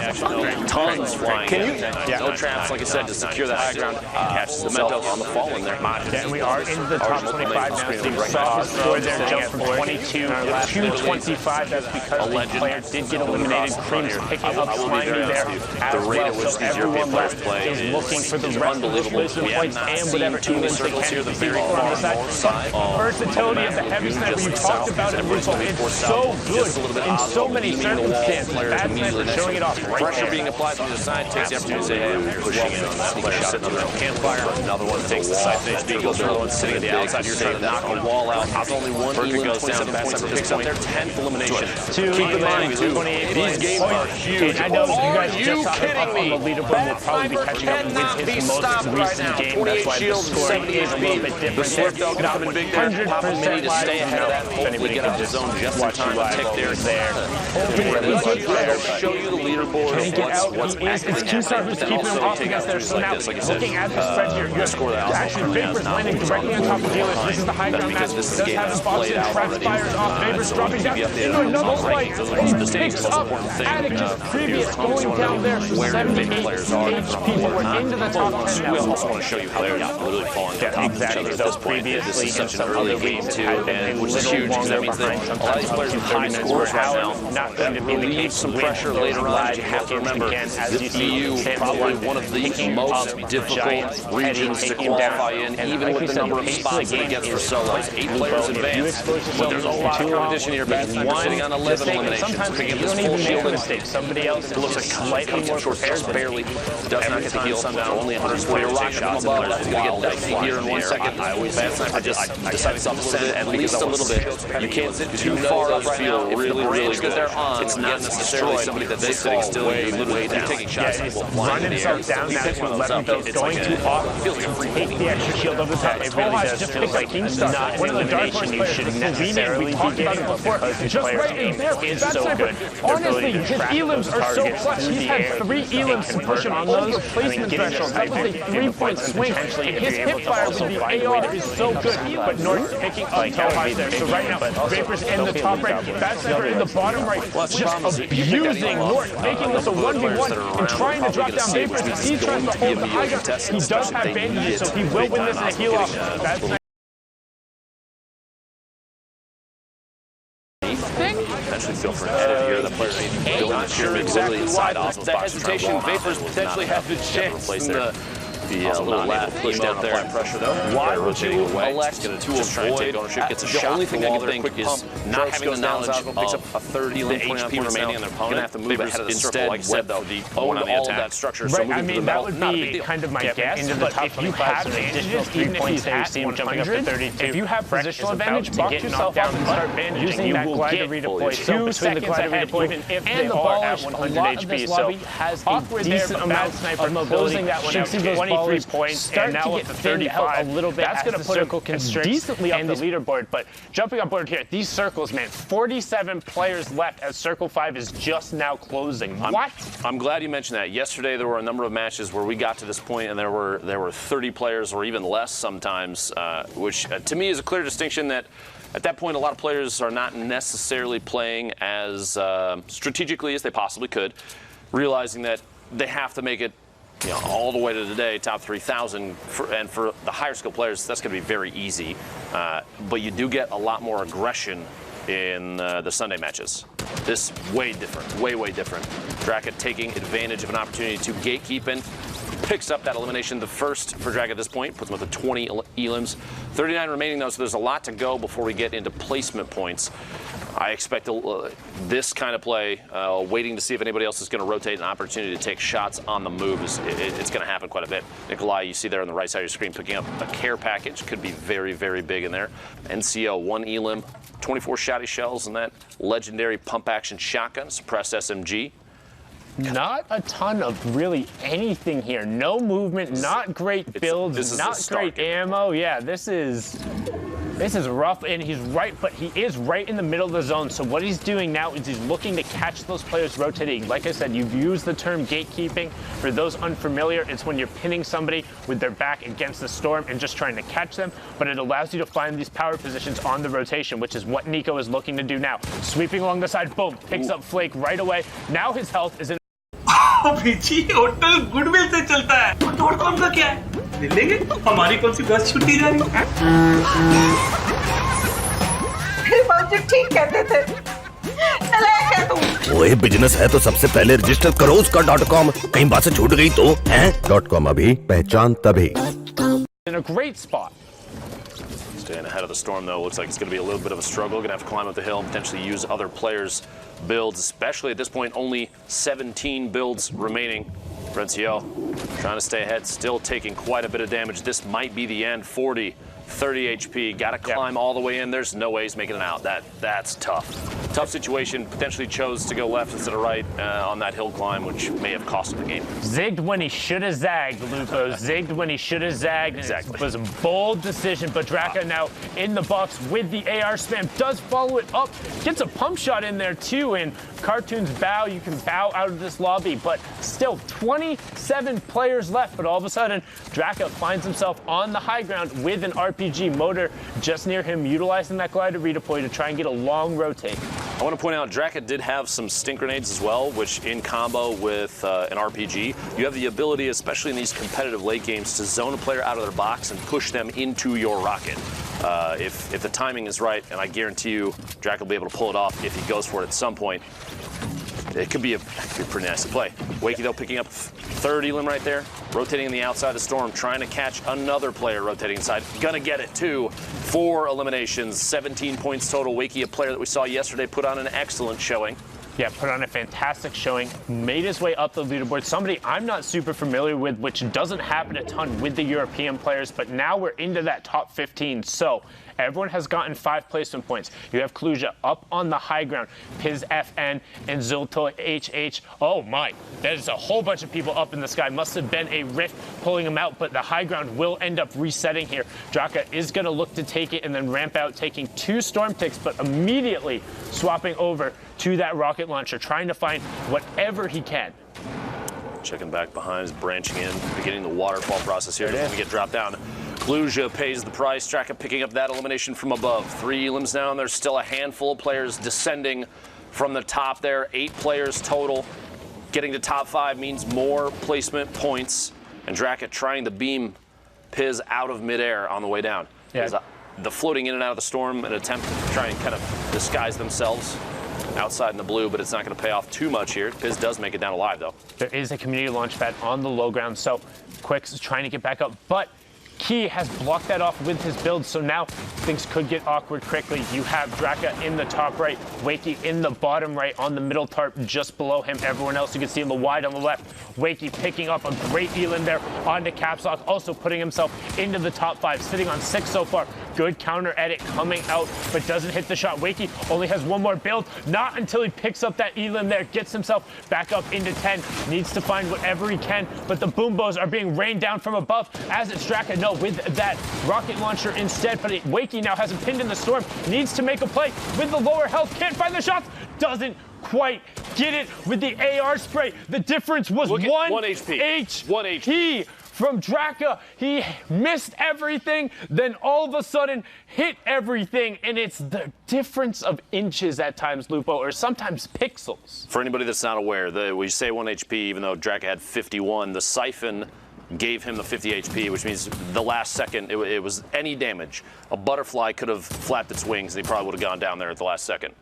Tons flying in. No traps, like I said, to secure the high ground. Catches himself on the fall in there. And we are into the top 25 now. Steve saw his score there, jump from 22 to 225. That's because the player did get eliminated. Cream's picking up Slimy there as well. So everyone left is looking for the rest of the wisdom points and whatever England they can to see on the side. Versatility of the heavy sniper, you talked about it, Lupo. It's so good in so many circumstances. Bad sniper showing it off right Pressure there. being applied from the side takes the opportunity to say, hey, I'm pushing in on that player sitting on their own campfire. Another one takes the side face beagles. Another one sitting at the outside. You're trying to knock the wall out. There's only one Elam, goes down. Bad sniper picks up their 10th elimination. Keep in mind, these games are huge. I know you guys just saw him up on the leaderboard. We'll probably be catching up with his most recent game. That's why the scoring is a little bit different. The slurp belt coming big there. Papa Mini to stay ahead of that. Hopefully get out of the zone just in time to take theirs there. Show you the leaderboard. His two servers keeping him off against their snap. Looking at the spread here, you're actually Vapors landing directly on top of Dealers. This is the high ground match. Does have his box and transpires off. Vapors dropping down into another fight. He picks up Atticus previous going down there. 78 HP. We're into the top 10 now. We also want to show you how they're literally falling on top of each other at this point. This is such an early game too, and which is huge because that means that a lot of these players have high scores right now. Not going to be the case. Some pressure later on. You have to remember, the EU probably one of the most difficult regions to qualify in, even with the number of spots that it gets for solos. 8 players advance, but there's a lot of competition here. Bad Sniper sitting on 11 eliminations. Picking up this full shield. Somebody else it looks like slightly more short, just barely. Does not get the heal. Sundown only 140 rocket shots. It's going to get dicey here in 1 second. Bad Sniper just decided to descend at least a little bit. You can't sit too far up right now. If the range that they're on, it's not necessarily somebody that they sitting still way down. Taking shots. Run himself down now to 11 builds, going to off. Take the extra shield of the pet. It really does just pick like Kingstar. One of the Dark Horse players shouldn't necessarily be getting before. Just right in there. Is so good. Honestly, his elims are so clutch. He's had 3 elims to push him on those replacement thresholds. That was a 3-point swing. His hip fire with the AR is so good. But North picking up Telhard there. So right now, Vapors in the top right. Bad Sniper in the bottom right. Just abusing North, making this a 1v1 and trying to drop down Vapors. He tries to hold the high ground. He does have bandages, so he will win this in a heal off. Bad Sniper. Potentially feel for an edit here. The players need to go not sure exactly why the hesitation. Vapors potentially have the chance in the little lap pushed out there. Pressure though. Why would you elect to avoid ownership? Gets a shot. The only thing I can think is not having the knowledge of picks up a 30 the HP remaining on their opponent. Gonna have to move ahead of the circle. Like I said though, own all of that structure. So I mean that would be kind of my guess. But if you have advantages, even if he's at 100, if you have positional advantage, buck yourself up and start using that glider redeploy. So between the glider redeploy and the ball at 100 HP, so has a decent amount of mobility. That one out 23 points, and now up to 35. A little bit. That's going to put him decently up the leaderboard. But jumping on board here, these circles, man, 47 players left as Circle 5 is just now closing. What? I'm glad you mentioned that. Yesterday there were a number of matches where we got to this point, and there were 30 players or even less sometimes, which to me is a clear distinction that At that point, a lot of players are not necessarily playing as strategically as they possibly could, realizing that they have to make it all the way to today, top 3,000. And for the higher skill players, that's going to be very easy. But you do get a lot more aggression in the Sunday matches. This way different, way different. Draka taking advantage of an opportunity to gatekeep and picks up that elimination, the first for Draka at this point, puts him with the 20 elims. 39 remaining though, so there's a lot to go before we get into placement points. I expect this kind of play, waiting to see if anybody else is going to rotate an opportunity to take shots on the move. It's going to happen quite a bit. Nikolai, you see there on the right side of your screen, picking up a care package. Could be very, very big in there. NCO, 1 elim, 24 shotty shells, and that legendary pump-action shotgun, suppressed SMG. Not a ton of really anything here. No movement, not great builds, not great ammo. Yeah, this is rough, and he's right, but he is right in the middle of the zone. So what he's doing now is he's looking to catch those players rotating. Like I said, you've used the term gatekeeping. For those unfamiliar, it's when you're pinning somebody with their back against the storm and just trying to catch them, but it allows you to find these power positions on the rotation, which is what Nico is looking to do now. Sweeping along the side, boom, picks up Flake right away. Now his health is in hotel goodwill से चलता है .com का क्या है ले लेंगे हमारी कौन सी बस छुट्टी जा रही है फिर बाबूजी ठीक कहते थे चले क्या तुम ओए बिजनेस है तो सबसे पहले रजिस्टर करो उसका .com कहीं बात से छूट गई तो हैं .com अभी पहचान तभी in a great spot. Staying ahead of the storm, though, looks like it's going to be a little bit of a struggle. Going to have to climb up the hill and potentially use other players' builds, especially at this point, only 17 builds remaining. Rencio trying to stay ahead, still taking quite a bit of damage. This might be the end. 40, 30 HP. Got to climb all the way in. There's no way he's making it out. That's tough. Tough situation. Potentially chose to go left instead of right on that hill climb, which may have cost him the game. Zigged when he should have zagged, Lupo. Zigged when he should have zagged. Exactly. It was a bold decision, but Draka now in the box with the AR spam. Does follow it up. Gets a pump shot in there, too. And Cartoon's bow, you can bow out of this lobby. But still, 27 players left. But all of a sudden, Draka finds himself on the high ground with an RPG motor just near him, utilizing that glider redeploy to try and get a long rotate. I want to point out, Draka did have some stink grenades as well, which in combo with an RPG, you have the ability, especially in these competitive late games, to zone a player out of their box and push them into your rocket. If the timing is right, and I guarantee you, Draka will be able to pull it off if he goes for it at some point. It could be a pretty nasty play. Wakey, though, picking up third elim right there, rotating in the outside of Storm, trying to catch another player rotating inside. Gonna get it, too. 4 eliminations, 17 points total. Wakey, a player that we saw yesterday, put on an excellent showing. Yeah, put on a fantastic showing, made his way up the leaderboard. Somebody I'm not super familiar with, which doesn't happen a ton with the European players, but now we're into that top 15. So everyone has gotten 5 placement points. You have Kluja up on the high ground, Piz FN and Zulto HH. Oh my, there's a whole bunch of people up in the sky. Must have been a rift pulling them out, but the high ground will end up resetting here. Draka is going to look to take it and then ramp out, taking 2 storm ticks, but immediately swapping over to that rocket launcher, trying to find whatever he can. Checking back behind, is branching in, beginning the waterfall process here. Doesn't get dropped down. Kluja pays the price. Draka picking up that elimination from above. 3 elims down. There's still a handful of players descending from the top there. 8 players total. Getting to top 5 means more placement points. And Draka trying to beam Piz out of midair on the way down. Yeah. The floating in and out of the storm, an attempt to try and kind of disguise themselves outside in the blue, but it's not going to pay off too much here. Piz does make it down alive, though. There is a community launch pad on the low ground, so Quicks is trying to get back up, but Key has blocked that off with his build, so now things could get awkward quickly. You have Draka in the top right, Wakey in the bottom right, on the middle tarp just below him. Everyone else you can see in the wide on the left. Wakey picking up a great elim there onto Caps Lock, also putting himself into the top 5, sitting on 6 so far. Good counter edit coming out, but doesn't hit the shot. Wakey only has 1 more build, not until he picks up that elim there, gets himself back up into 10, needs to find whatever he can, but the boom bows are being rained down from above as it's Draka. No, with that rocket launcher instead, but Wakey now has him pinned in the storm, needs to make a play with the lower health, can't find the shots, doesn't quite get it with the AR spray. The difference was 1 HP. from Draka. He missed everything, then all of a sudden hit everything, and it's the difference of inches at times, Lupo, or sometimes pixels. For anybody that's not aware, we say 1 HP, even though Draka had 51, the Siphon gave him the 50 HP, which means the last second, it was any damage. A butterfly could have flapped its wings, and he probably would have gone down there at the last second.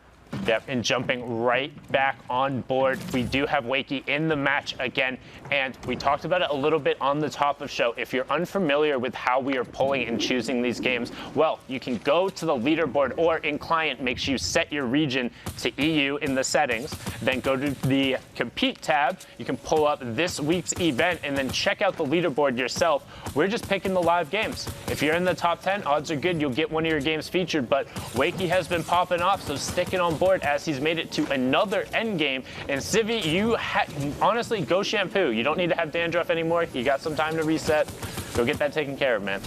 Yep, and jumping right back on board, we do have Wakey in the match again, and we talked about it a little bit on the top of show. If you're unfamiliar with how we are pulling and choosing these games, well, you can go to the leaderboard, or in client, make sure you set your region to EU in the settings, then go to the compete tab. You can pull up this week's event and then check out the leaderboard yourself. We're just picking the live games. If you're in the top 10, odds are good you'll get one of your games featured, but Wakey has been popping off, so sticking on board as he's made it to another end game. And Civi, you honestly, go shampoo. You don't need to have dandruff anymore. You got some time to reset. Go get that taken care of, man.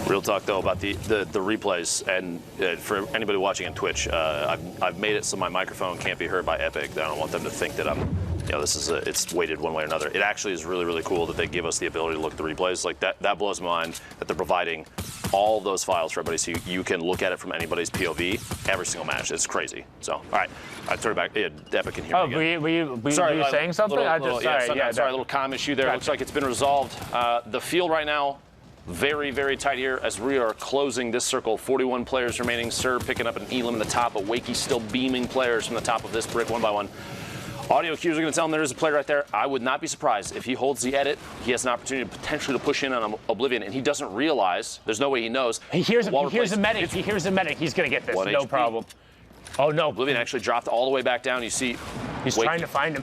Real talk, though, about the replays, and for anybody watching on Twitch, I've made it so my microphone can't be heard by Epic. I don't want them to think that I'm, it's weighted one way or another. It actually is really, really cool that they give us the ability to look at the replays. Like, that blows my mind that they're providing all those files for everybody so you can look at it from anybody's POV every single match. It's crazy. So, all right, I turn it back. Yeah, Epic can hear me again. Were you saying something? Sorry, a little comm issue there. Gotcha. Looks like it's been resolved. The field right now, very, very tight here as we are closing this circle. 41 players remaining. Sir picking up an Elam in the top, but Wakey still beaming players from the top of this brick one by one. Audio cues are going to tell him there is a player right there. I would not be surprised if he holds the edit. He has an opportunity potentially to push in on Oblivion, and he doesn't realize. There's no way he knows. He hears a medic. He hears a medic. He's going to get this. No HP. Problem. Oh, no. Oblivion actually dropped all the way back down. You see. He's trying to find him.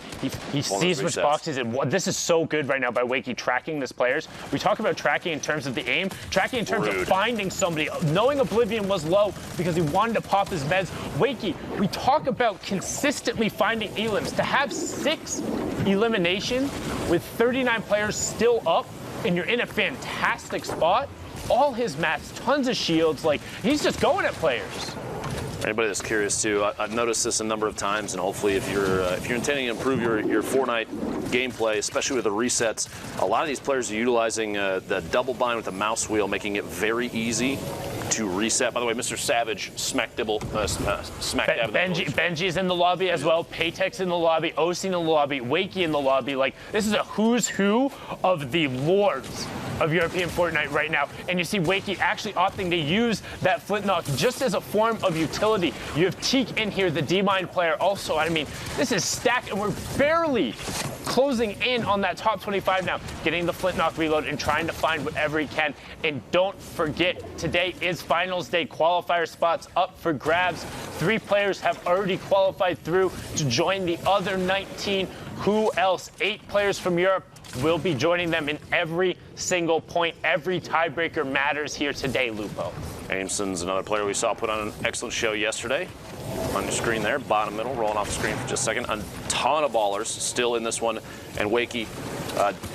He sees which boxes. This is so good right now by Wakey tracking his players. We talk about tracking in terms of the aim, tracking in terms of finding somebody, knowing Oblivion was low because he wanted to pop his meds. Wakey, we talk about consistently finding elims. To have 6 eliminations with 39 players still up, and you're in a fantastic spot, all his mats, tons of shields, like, he's just going at players. Anybody that's curious too, I've noticed this a number of times, and hopefully if you're intending to improve your Fortnite gameplay, especially with the resets, a lot of these players are utilizing the double bind with the mouse wheel, making it very easy to reset. By the way, Mr. Savage smack dab. Benji's in the lobby as well. Paytek's in the lobby. OC in the lobby. Wakey in the lobby. Like, this is a who's who of the lords of European Fortnite right now. And you see Wakey actually opting to use that Flintlock just as a form of utility. You have Teak in here, the D-Mine player also. I mean, this is stacked, and we're barely closing in on that top 25 now. Getting the Flintlock reload and trying to find whatever he can. And don't forget, today is finals day. Qualifier spots up for grabs. 3 players have already qualified through to join the other 19. Who else? 8 players from Europe will be joining them in every single point. Every tiebreaker matters here today, Lupo. Ameson's another player we saw put on an excellent show yesterday. On your screen there, bottom middle, rolling off the screen for just a second. A ton of ballers still in this one. And Wakey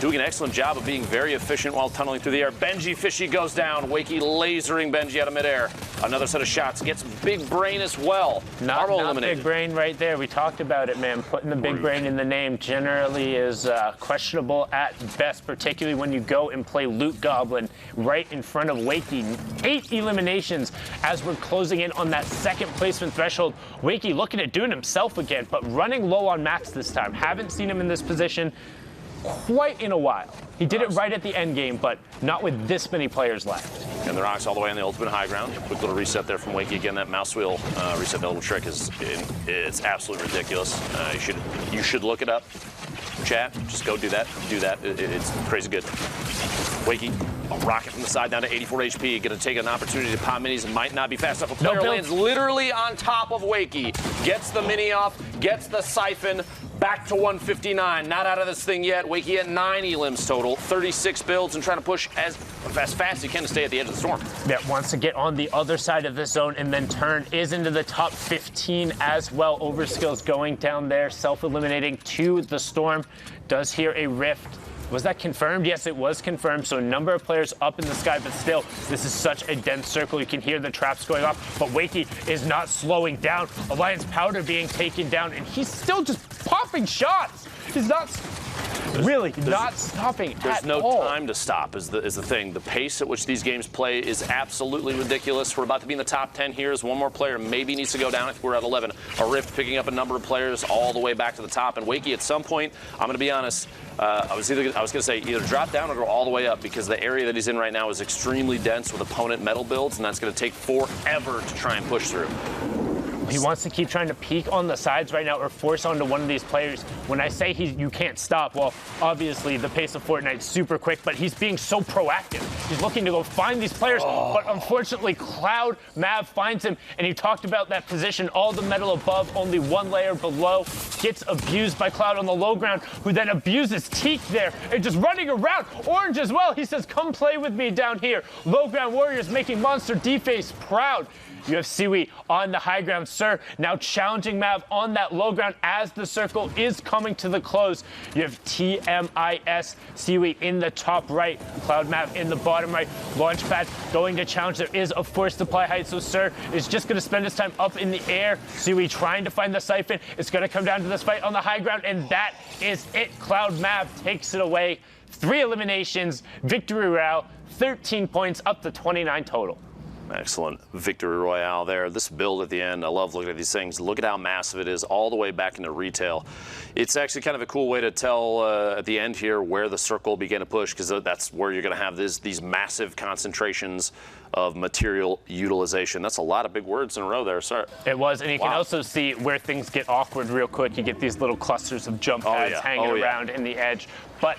doing an excellent job of being very efficient while tunneling through the air. Benji Fishy goes down. Wakey lasering Benji out of midair. Another set of shots. Gets Big Brain as well. Not Big Brain right there. We talked about it, man. Putting the Big Brain in the name generally is questionable at best, particularly when you go and play Loot Goblin right in front of Wakey. 8 eliminations as we're closing in on that second placement threshold. Wakey looking at doing himself again, but running low on mats this time. Haven't seen him in this position quite in a while. He did it right at the end game, but not with this many players left. And the rocks all the way on the ultimate high ground. Quick little reset there from Wakey. Again, that mouse wheel reset, that little trick it's absolutely ridiculous. You should look it up. Chat, just go do that. It's crazy good. Wakey, a rocket from the side down to 84 HP. Going to take an opportunity to pop minis. Might not be fast enough. A player lands literally on top of Wakey. Gets the mini off, gets the siphon. Back to 159. Not out of this thing yet. Wakey at 9 elims total. 36 builds and trying to push as fast as he can to stay at the edge of the storm. Yeah, wants to get on the other side of the zone and then turn. Is into the top 15 as well. Overskills going down there. Self-eliminating to the storm. Does hear a rift. Was that confirmed? Yes, it was confirmed. So a number of players up in the sky, but still, this is such a dense circle. You can hear the traps going off, but Wakey is not slowing down. Alliance Powder being taken down, and he's still just popping shots. He's not really not stopping There's at no all. time to stop is the thing. The pace at which these games play is absolutely ridiculous. We're about to be in the top 10 here as one more player maybe needs to go down. I think we're at 11. A Rift picking up a number of players all the way back to the top. And Wakey, at some point, I'm going to be honest, I was going to say either drop down or go all the way up because the area that he's in right now is extremely dense with opponent metal builds, and that's going to take forever to try and push through. He wants to keep trying to peek on the sides right now or force onto one of these players. When I say you can't stop, well, obviously the pace of Fortnite's super quick, but he's being so proactive. He's looking to go find these players, but unfortunately Cloud Mav finds him, and he talked about that position, all the metal above, only one layer below, gets abused by Cloud on the low ground, who then abuses Teak there, and just running around. Orange as well, he says, come play with me down here. Low ground warriors making Monster D-Face proud. You have Siwi on the high ground, Sir, now challenging Mav on that low ground as the circle is coming to the close. You have TMIS, Siwi in the top right, Cloud Mav in the bottom right. Launchpad going to challenge. There is a force supply height, so Sir is just going to spend his time up in the air. Siwi trying to find the siphon. It's going to come down to this fight on the high ground, and that is it. Cloud Mav takes it away. 3 eliminations, victory royale, 13 points, up to 29 total. Excellent victory royale there. This build at the end, I love looking at these things. Look at how massive it is all the way back into retail. It's actually kind of a cool way to tell at the end here where the circle began to push, because that's where you're going to have these massive concentrations of material utilization. That's a lot of big words in a row there, sir. It was, and you can also see where things get awkward real quick. You get these little clusters of jump pads hanging around in the edge, but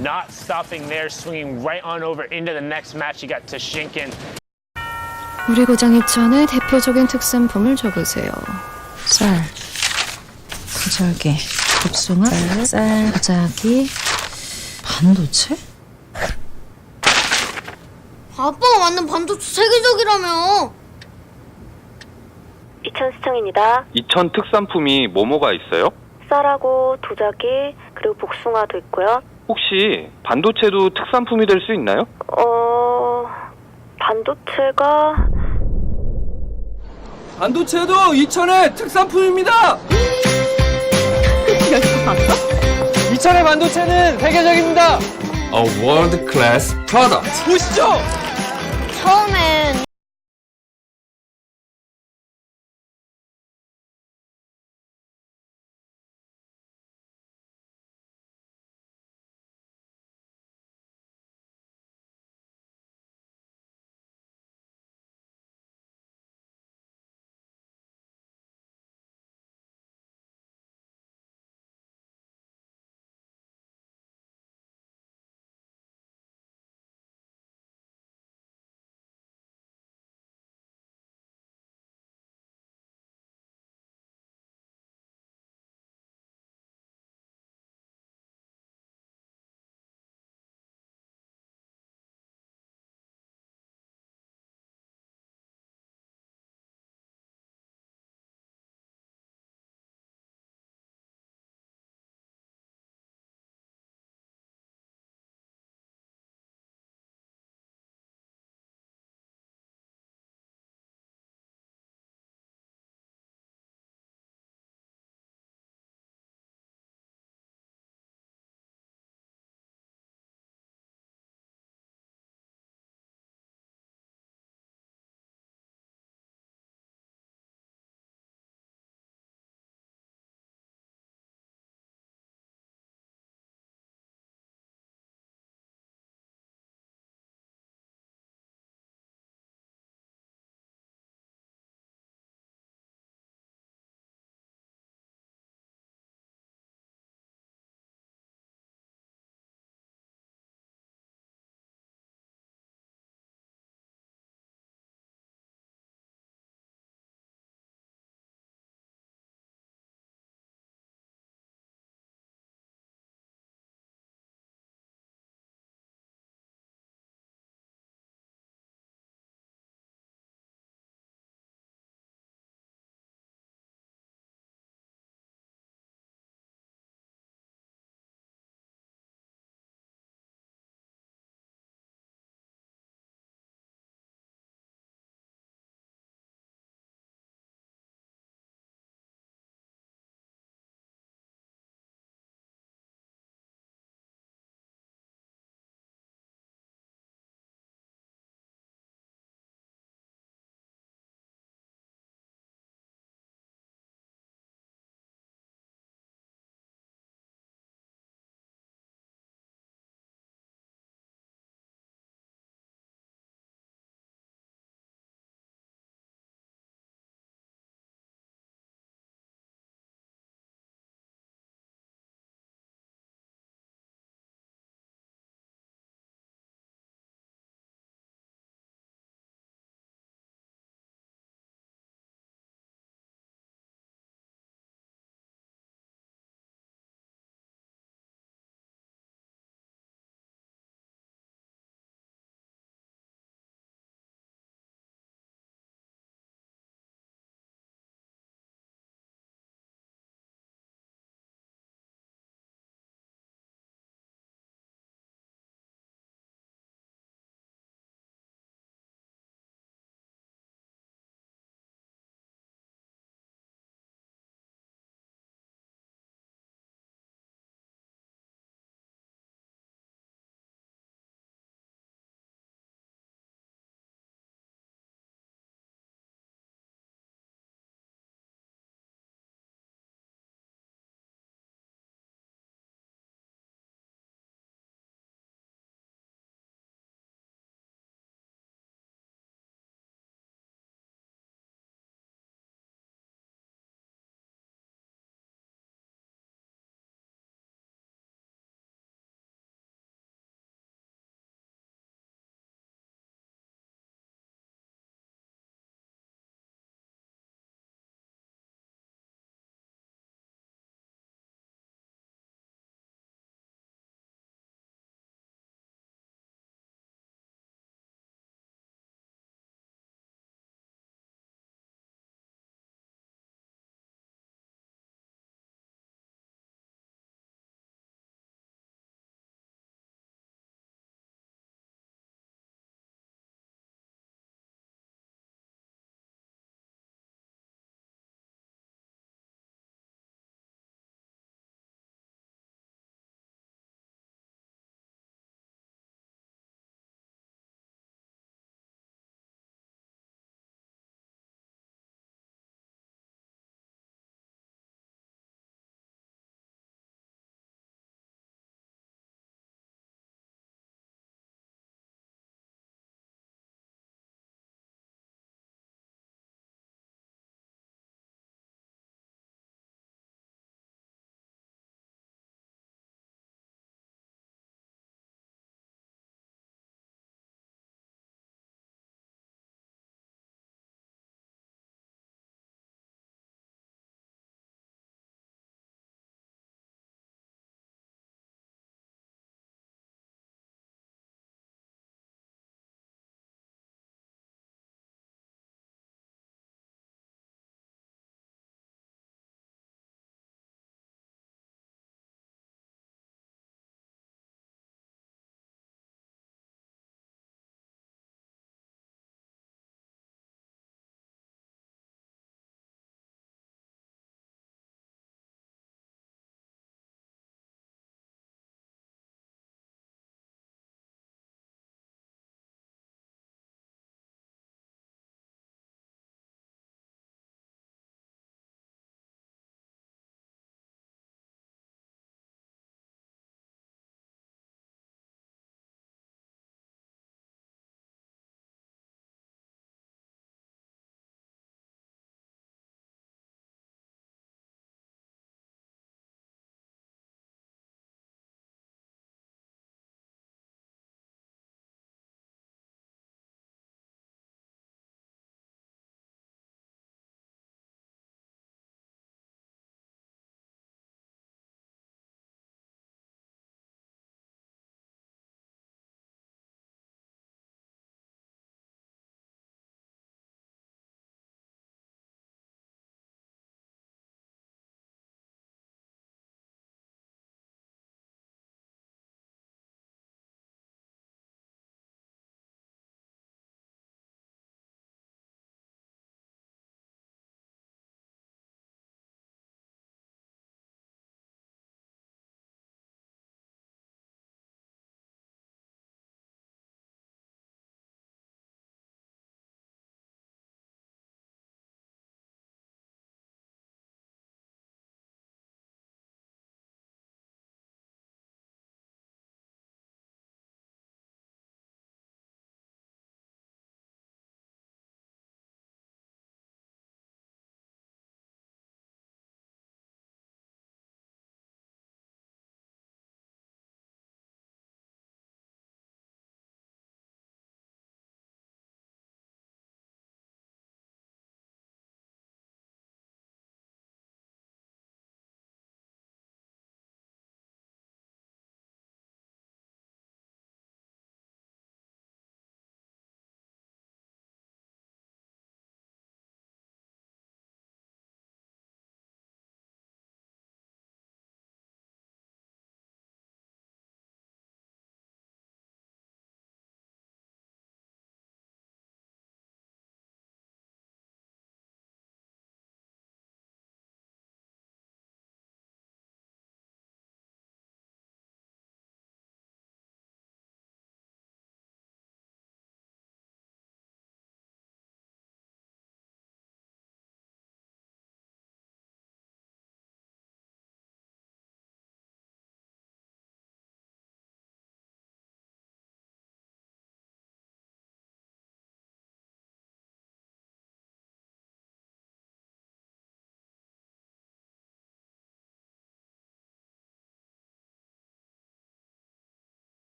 not stopping there, swinging right on over into the next match. You got Tashinkin. 우리 고장 입천의 대표적인 특산품을 적으세요. 쌀, 고자기, 복숭아, 쌀, 고자기, 반도체? 아빠가 만든 반도체 세계적이라며. 이천 시청입니다. 이천 특산품이 뭐뭐가 있어요? 쌀하고 도자기 그리고 복숭아도 있고요. 혹시 반도체도 특산품이 될 수 있나요? 반도체도 이천의 특산품입니다. 이천의 반도체는 세계적입니다. A world class product. 보시죠. 처음엔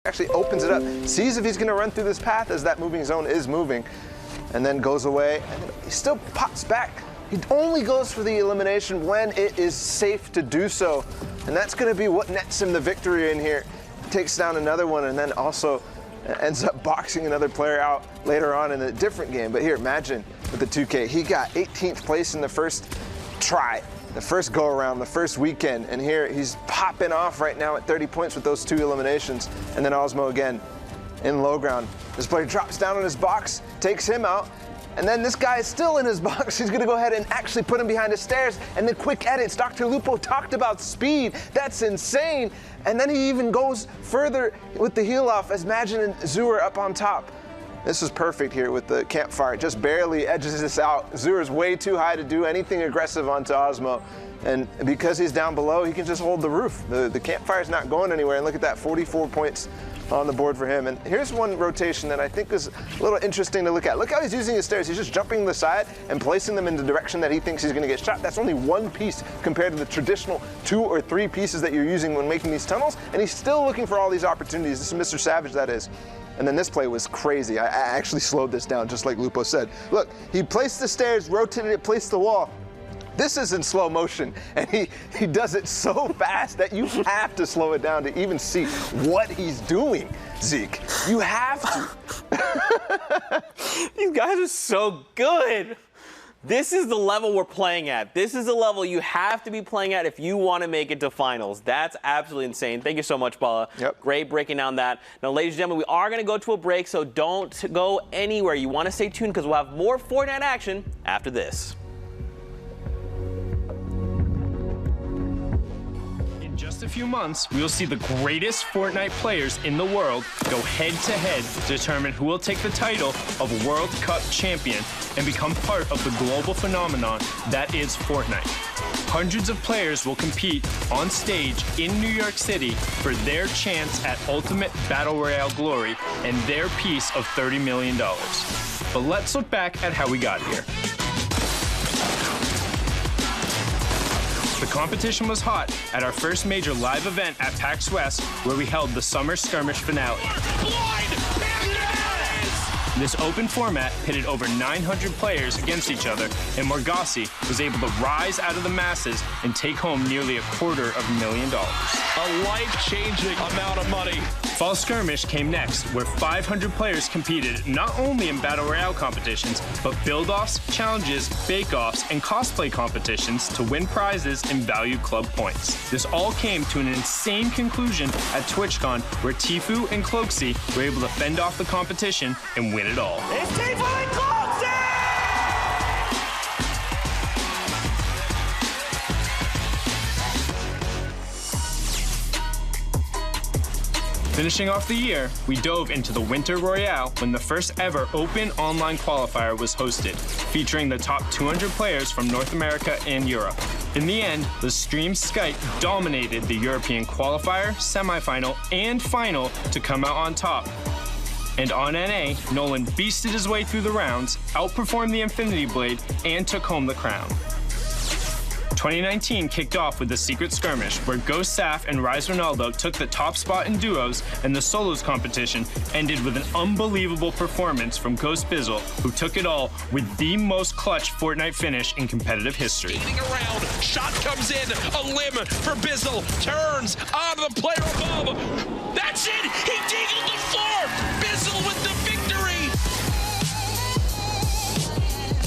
Actually opens it up, sees if he's going to run through this path as that moving zone is moving, and then goes away, and then he still pops back. He only goes for the elimination when it is safe to do so, and that's going to be what nets him the victory in here. Takes down another one, and then also ends up boxing another player out later on in a different game. But here, imagine with the 2K, he got 18th place in the first try, the first go around, the first weekend, and here he's popping off right now at 30 points with those 2 eliminations. And then Osmo again in low ground. This player drops down on his box, takes him out, and then this guy is still in his box. He's gonna go ahead and actually put him behind the stairs, and then quick edits. Dr. Lupo talked about speed. That's insane. And then he even goes further with the heel off as Majin and Zur up on top. This is perfect here with the campfire. Just barely edges this out. Zur's way too high to do anything aggressive onto Osmo. And because he's down below, he can just hold the roof. The campfire's not going anywhere. And look at that, 44 points on the board for him. And here's one rotation that I think is a little interesting to look at. Look how he's using his stairs. He's just jumping the side and placing them in the direction that he thinks he's going to get shot. That's only one piece compared to the traditional 2 or 3 pieces that you're using when making these tunnels. And he's still looking for all these opportunities. This is Mr. Savage, that is. And then this play was crazy. I actually slowed this down, just like Lupo said. Look, he placed the stairs, rotated it, placed the wall. This is in slow motion, and he does it so fast that you have to slow it down to even see what he's doing, Zeke. You have to. These guys are so good. This is the level we're playing at. This is the level you have to be playing at if you want to make it to finals. That's absolutely insane. Thank you so much, Bala. Yep. Great breaking down that. Now, ladies and gentlemen, we are going to go to a break, so don't go anywhere. You want to stay tuned because we'll have more Fortnite action after this. Just a few months, we will see the greatest Fortnite players in the world go head-to-head to determine who will take the title of World Cup champion and become part of the global phenomenon that is Fortnite. Hundreds of players will compete on stage in New York City for their chance at ultimate battle royale glory and their piece of $30 million. But let's look back at how we got here. The competition was hot at our first major live event at PAX West, where we held the Summer Skirmish finale. This open format pitted over 900 players against each other, and Morgassi was able to rise out of the masses and take home nearly $250,000. A life-changing amount of money. Fall Skirmish came next, where 500 players competed not only in Battle Royale competitions, but build-offs, challenges, bake-offs, and cosplay competitions to win prizes and value club points. This all came to an insane conclusion at TwitchCon, where Tfue and Cloaksy were able to fend off the competition and win it all. It's Tfue and Cloaksy! Finishing off the year, we dove into the Winter Royale when the first ever open online qualifier was hosted, featuring the top 200 players from North America and Europe. In the end, the stream Skype dominated the European qualifier, semifinal, and final to come out on top. And on NA, Nolan beasted his way through the rounds, outperformed the Infinity Blade, and took home the crown. 2019 kicked off with the Secret Skirmish, where Ghost Saf and Rise Ronaldo took the top spot in duos, and the solos competition ended with an unbelievable performance from Ghost Bizzle, who took it all with the most clutch Fortnite finish in competitive history. Around, shot comes in, a limb for Bizzle, turns on the player above. That's it! He deagled the floor! Bizzle with the victory!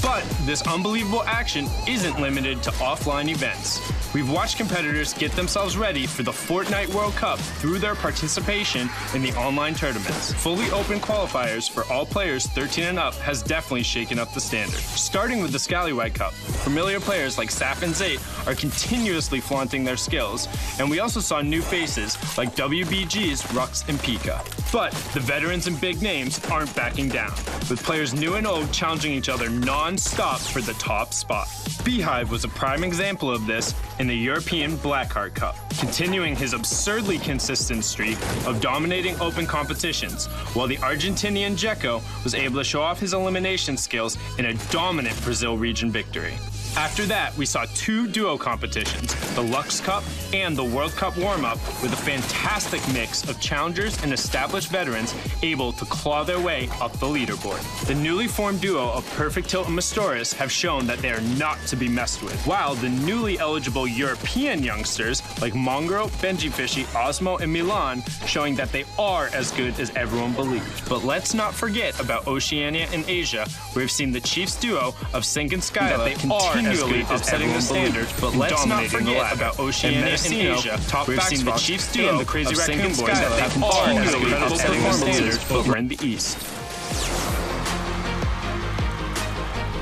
But this unbelievable action isn't limited to offline events. We've watched competitors get themselves ready for the Fortnite World Cup through their participation in the online tournaments. Fully open qualifiers for all players 13 and up has definitely shaken up the standard. Starting with the Scallywag Cup, familiar players like Saf and Zayt are continuously flaunting their skills, and we also saw new faces like WBG's Rux and Pika. But the veterans and big names aren't backing down, with players new and old challenging each other non-stop for the top spot. Beehive was a prime example of this in the European Blackheart Cup, continuing his absurdly consistent streak of dominating open competitions, while the Argentinian Dzeko was able to show off his elimination skills in a dominant Brazil region victory. After that, we saw 2 duo competitions, the Lux Cup and the World Cup warm-up, with a fantastic mix of challengers and established veterans able to claw their way up the leaderboard. The newly formed duo of Perfect Tilt and Mastoris have shown that they are not to be messed with, while the newly eligible European youngsters like Mongrel, Benji Fishy, Osmo, and Milan showing that they are as good as everyone believed. But let's not forget about Oceania and Asia, where we've seen the Chiefs duo of Sync and Skyla continually upsetting the standard, but let's not forget about Oceania and Asia. We've seen the Chiefs duo and the Crazy Raccoon Boys that have continually upsetting the standard over in the East.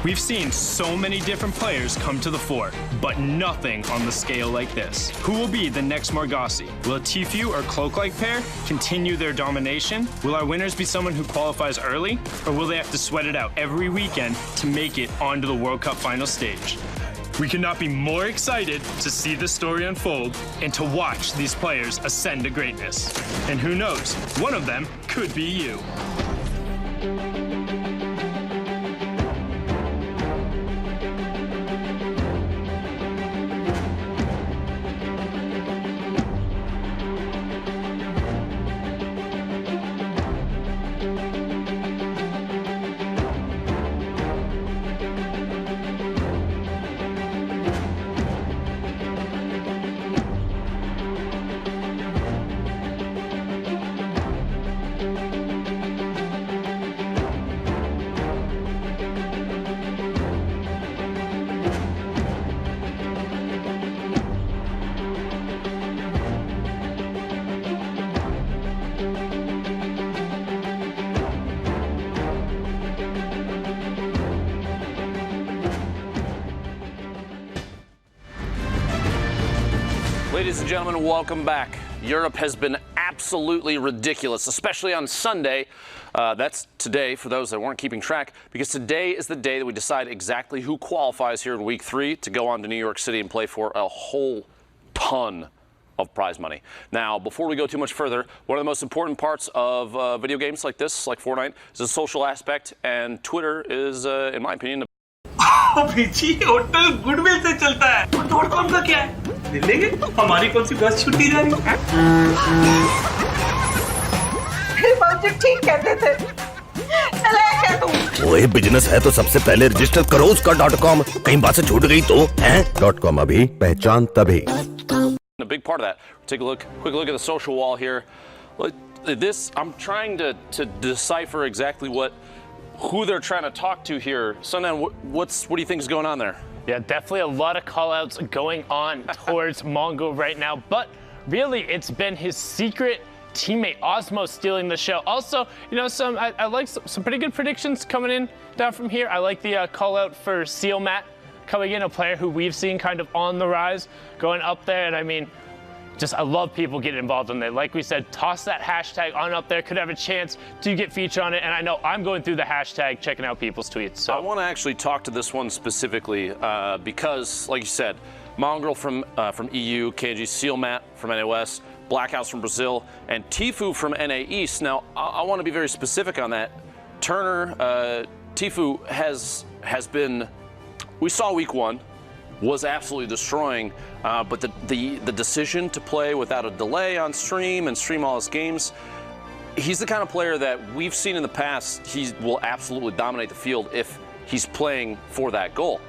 We've seen so many different players come to the fore, but nothing on the scale like this. Who will be the next Margassi? Will a Tfue or Cloak-like pair continue their domination? Will our winners be someone who qualifies early? Or will they have to sweat it out every weekend to make it onto the World Cup final stage? We could not be more excited to see the story unfold and to watch these players ascend to greatness. And who knows, one of them could be you. Ladies and gentlemen, welcome back. Europe has been absolutely ridiculous, especially on Sunday. That's today, for those that weren't keeping track, because today is the day that we decide exactly who qualifies here in week 3 to go on to New York City and play for a whole ton of prize money. Now, before we go too much further, one of the most important parts of video games like this, like Fortnite, is the social aspect, and Twitter is, in my opinion, hotel goodwill से चलता है। .com का क्या है? ले लेंगे? हमारी कौन सी बस छुट्टी जा रही है? फिर बाबूजी ठीक कहते थे। चले क्या तुम? ओए बिजनेस है तो सबसे पहले रजिस्टर करो उसका .com। कहीं बात से छूट गई तो हैं? .com अभी पहचान तभी। A big part of that. Take a look, quick look at the social wall here. This, I'm trying to decipher exactly who they're trying to talk to here. Sundown, what do you think is going on there? Yeah, definitely a lot of call-outs going on towards Mongo right now, but really it's been his secret teammate Osmo stealing the show. Also, you know, I like some pretty good predictions coming in down from here. I like the call-out for Seal Matt coming in, a player who we've seen kind of on the rise, going up there, and I mean, I love people getting involved in there. Like we said, toss that hashtag on up there. Could have a chance to get featured on it. And I know I'm going through the hashtag, checking out people's tweets. So I want to actually talk to this one specifically because, like you said, Mongrel from EU, KG Sealmat from NOS, Blackhouse from Brazil, and Tfue from NA East. Now, I want to be very specific on that. Turner, Tfue has been, we saw week 1, was absolutely destroying, but the decision to play without a delay on stream and stream all his games, he's the kind of player that we've seen in the past. He will absolutely dominate the field if he's playing for that goal.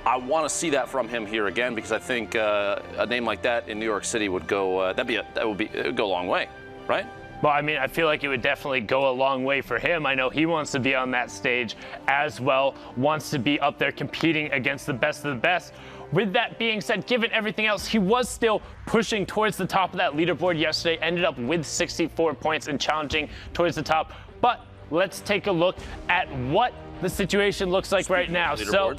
I want to see that from him here again because I think a name like that in New York City would go. It would go a long way, right? Well, I mean, I feel like it would definitely go a long way for him. I know he wants to be on that stage as well, wants to be up there competing against the best of the best. With that being said, given everything else, he was still pushing towards the top of that leaderboard yesterday, ended up with 64 points and challenging towards the top. But let's take a look at what the situation looks like right now. So,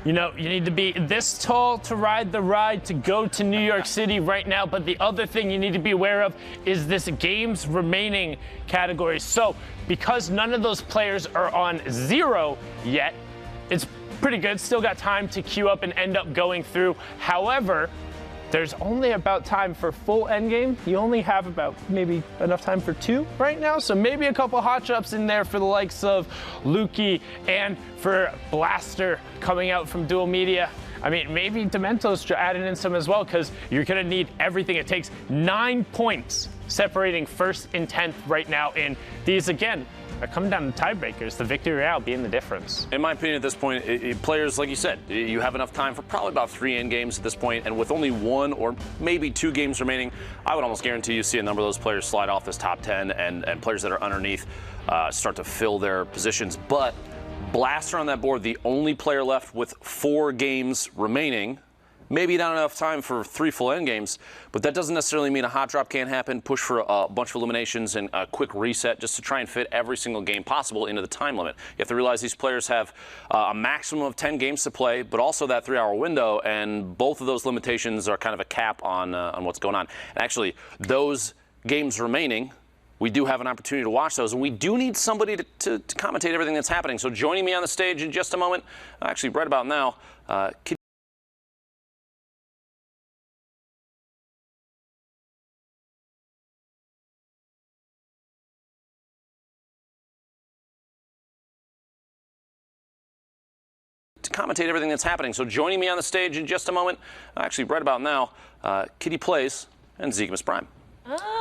you know, you need to be this tall to ride the ride to go to New York City right now. But the other thing you need to be aware of is this games remaining category. So because none of those players are on 0 yet, it's pretty good. Still got time to queue up and end up going through. However, there's only about time for full endgame. You only have about maybe enough time for 2 right now. So maybe a couple hot drops in there for the likes of Lukey and for Blaster coming out from Dual Media. I mean, maybe Dementos added in some as well, because you're going to need everything. It takes 9 points separating first and 10th right now in these, again, are coming down to tiebreakers, the victory royale being the difference. In my opinion, at this point, players, like you said, you have enough time for probably about 3 end games at this point, and with only 1 or maybe 2 games remaining, I would almost guarantee you see a number of those players slide off this top 10, and players that are underneath start to fill their positions. But Blaster on that board, the only player left with 4 games remaining. Maybe not enough time for 3 full end games, but that doesn't necessarily mean a hot drop can't happen. Push for a bunch of eliminations and a quick reset just to try and fit every single game possible into the time limit. You have to realize these players have a maximum of 10 games to play, but also that 3-hour window, and both of those limitations are kind of a cap on what's going on. And actually, those games remaining, we do have an opportunity to watch those, and we do need somebody to commentate everything that's happening. So joining me on the stage in just a moment, actually right about now, commentate everything that's happening. So joining me on the stage in just a moment, actually right about now, Kitty Plays and Zekemus Prime.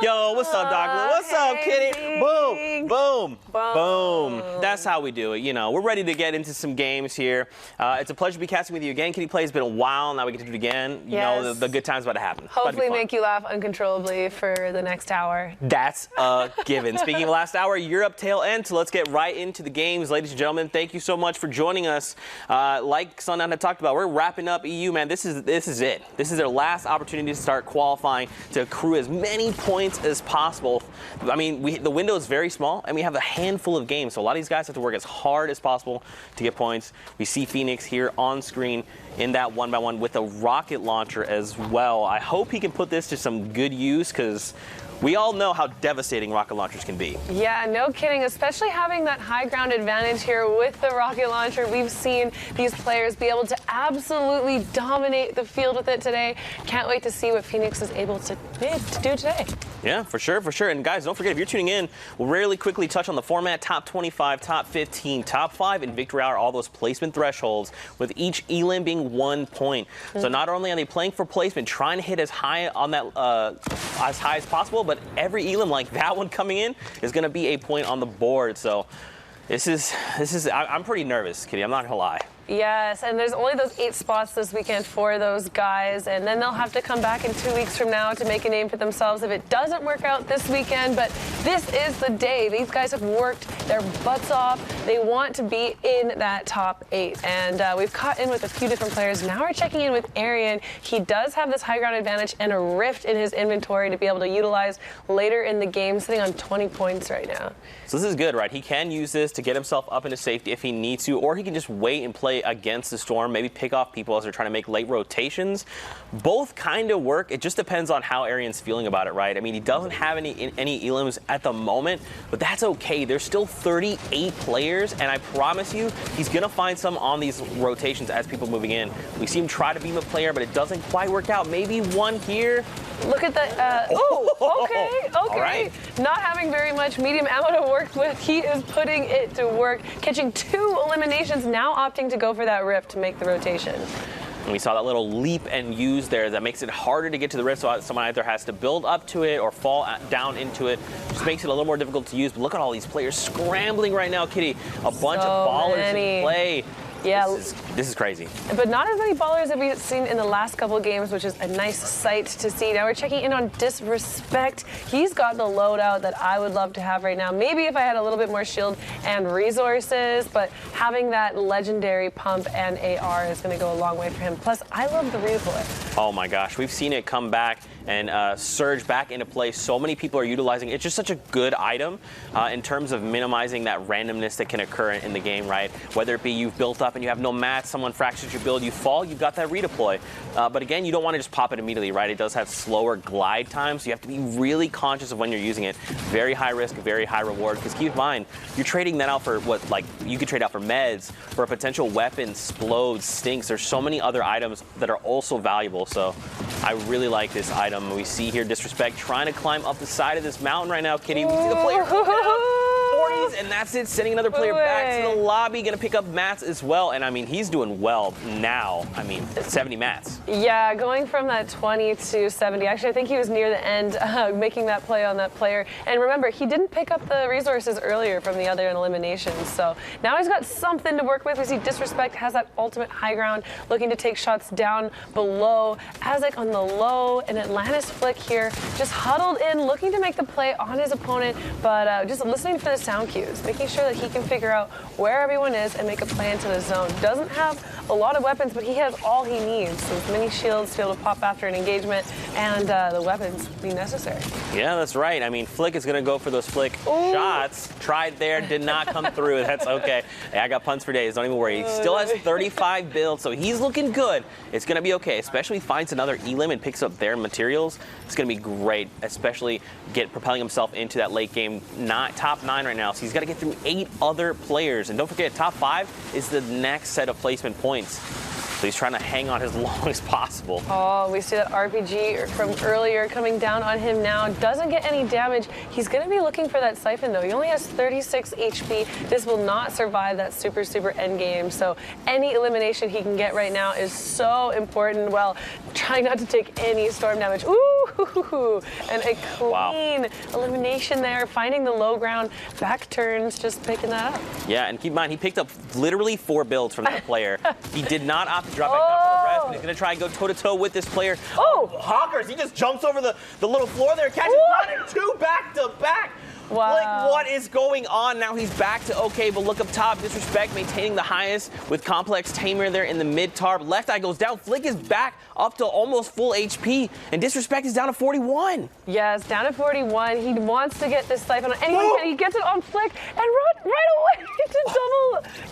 Yo, what's up, Doc Blue? What's up, Kitty? Boom, boom, boom. That's how we do it. You know, we're ready to get into some games here. It's a pleasure to be casting with you again. Kitty Plays. It's been a while. Now we get to do it again. You know, the good time's about to happen. Hopefully make you laugh uncontrollably for the next hour. That's a given. Speaking of last hour, you're up tail end, so let's get right into the games. Ladies and gentlemen, thank you so much for joining us. Like Sundown had talked about, we're wrapping up EU, man. This is it. This is their last opportunity to start qualifying to accrue as many points as possible. I mean, the window is very small, and we have a handful of games, so a lot of these guys have to work as hard as possible to get points. We see Phoenix here on screen in that 1x1 with a rocket launcher as well. I hope he can put this to some good use, because we all know how devastating rocket launchers can be. Yeah, no kidding, especially having that high ground advantage here with the rocket launcher. We've seen these players be able to absolutely dominate the field with it today. Can't wait to see what Phoenix is able to do today. Yeah, for sure, for sure. And guys, don't forget, if you're tuning in, we'll really quickly touch on the format: top 25, top 15, top 5 in victory hour, all those placement thresholds, with each elim being 1 point. So not only are they playing for placement, trying to hit as high on that as high as possible, but every elim like that one coming in is going to be a point on the board. So I'm pretty nervous, Kitty. I'm not gonna lie. Yes, and there's only those 8 spots this weekend for those guys, and then they'll have to come back in 2 weeks from now to make a name for themselves if it doesn't work out this weekend. But this is the day. These guys have worked their butts off. They want to be in that top 8, and we've caught in with a few different players. Now we're checking in with Arian. He does have this high ground advantage and a rift in his inventory to be able to utilize later in the game, sitting on 20 points right now. So this is good, right? He can use this to get himself up into safety if he needs to, or he can just wait and play against the storm, maybe pick off people as they're trying to make late rotations. Both kind of work. It just depends on how Arian's feeling about it, right? I mean, he doesn't have any elims at the moment, but that's okay. There's still 38 players, and I promise you, he's going to find some on these rotations as people moving in. We see him try to beam a player, but it doesn't quite work out. Maybe one here. Look at that. Okay. All right. Not having very much medium ammo to work with, he is putting it to work, catching 2 eliminations, now opting to go for that rift to make the rotation. And we saw that little leap and use there that makes it harder to get to the rift, so someone either has to build up to it or fall down into it. Just makes it a little more difficult to use. But look at all these players scrambling right now, Kitty. A bunch of ballers in play. Yeah. This is crazy. But not as many ballers as we've seen in the last couple of games, which is a nice sight to see. Now we're checking in on Disrespect. He's got the loadout that I would love to have right now. Maybe if I had a little bit more shield and resources, but having that legendary pump and AR is going to go a long way for him. Plus, I love the redeploy. Oh my gosh, we've seen it come back and surge back into play. So many people are utilizing it. It's just such a good item in terms of minimizing that randomness that can occur in the game, right? Whether it be you've built up and you have no mats, someone fractures your build, you fall, you've got that redeploy. But again, you don't want to just pop it immediately, right? It does have slower glide times, so you have to be really conscious of when you're using it. Very high risk, very high reward, because keep in mind, you're trading that out for what, like, you could trade out for meds, for a potential weapon, explodes, stinks. There's so many other items that are also valuable, so I really like this item. We see here Disrespect trying to climb up the side of this mountain right now, Kitty. We see the player 40 is, and that's it. Sending another player back to the lobby. Going to pick up mats as well. And I mean, he's doing well now. I mean, 70 mats. Yeah, going from that 20 to 70. Actually, I think he was near the end making that play on that player. And remember, he didn't pick up the resources earlier from the other eliminations. So now he's got something to work with. We see Disrespect has that ultimate high ground, looking to take shots down below. Azek on the low, and Atlantis Flick here just huddled in, looking to make the play on his opponent, but just listening for the sound cues, making sure that he can figure out where everyone is and make a play into the zone. Doesn't have a lot of weapons, but he has all he needs. So many shields to be able to pop after an engagement, and the weapons be necessary. Yeah, that's right. I mean, Flick is going to go for those Flick shots. Tried there, did not come through. That's okay. Hey, I got punts for days. Don't even worry. He still has 35 builds, so he's looking good. It's going to be okay, especially if he finds another elim and picks up their materials. It's going to be great, especially propelling himself into that late game top 9 right now. So he's got to get through 8 other players. And don't forget, top 5 is the next set of placement points. So he's trying to hang on as long as possible. Oh, we see that RPG from earlier coming down on him now. Doesn't get any damage. He's going to be looking for that siphon, though. He only has 36 HP. This will not survive that super end game. So any elimination he can get right now is so important. Well, trying not to take any storm damage. Ooh, and a clean elimination there. Finding the low ground. Back turns, just picking that up. Yeah, and keep in mind, he picked up literally 4 builds from that player. He did not opt to drop back down for the rest, but he's going to try and go toe-to-toe with this player. Hawkers, he just jumps over the little floor there, catches 1 and 2 back-to-back. Wow. Like, what is going on? Now he's back to okay, but look up top. Disrespect maintaining the highest with Complex Tamer there in the mid-tarp. Left eye goes down. Flick is back up to almost full HP, and Disrespect is down to 41. Yes, down to 41. He wants to get this siphon on anyone, and he gets it on Flick, and right away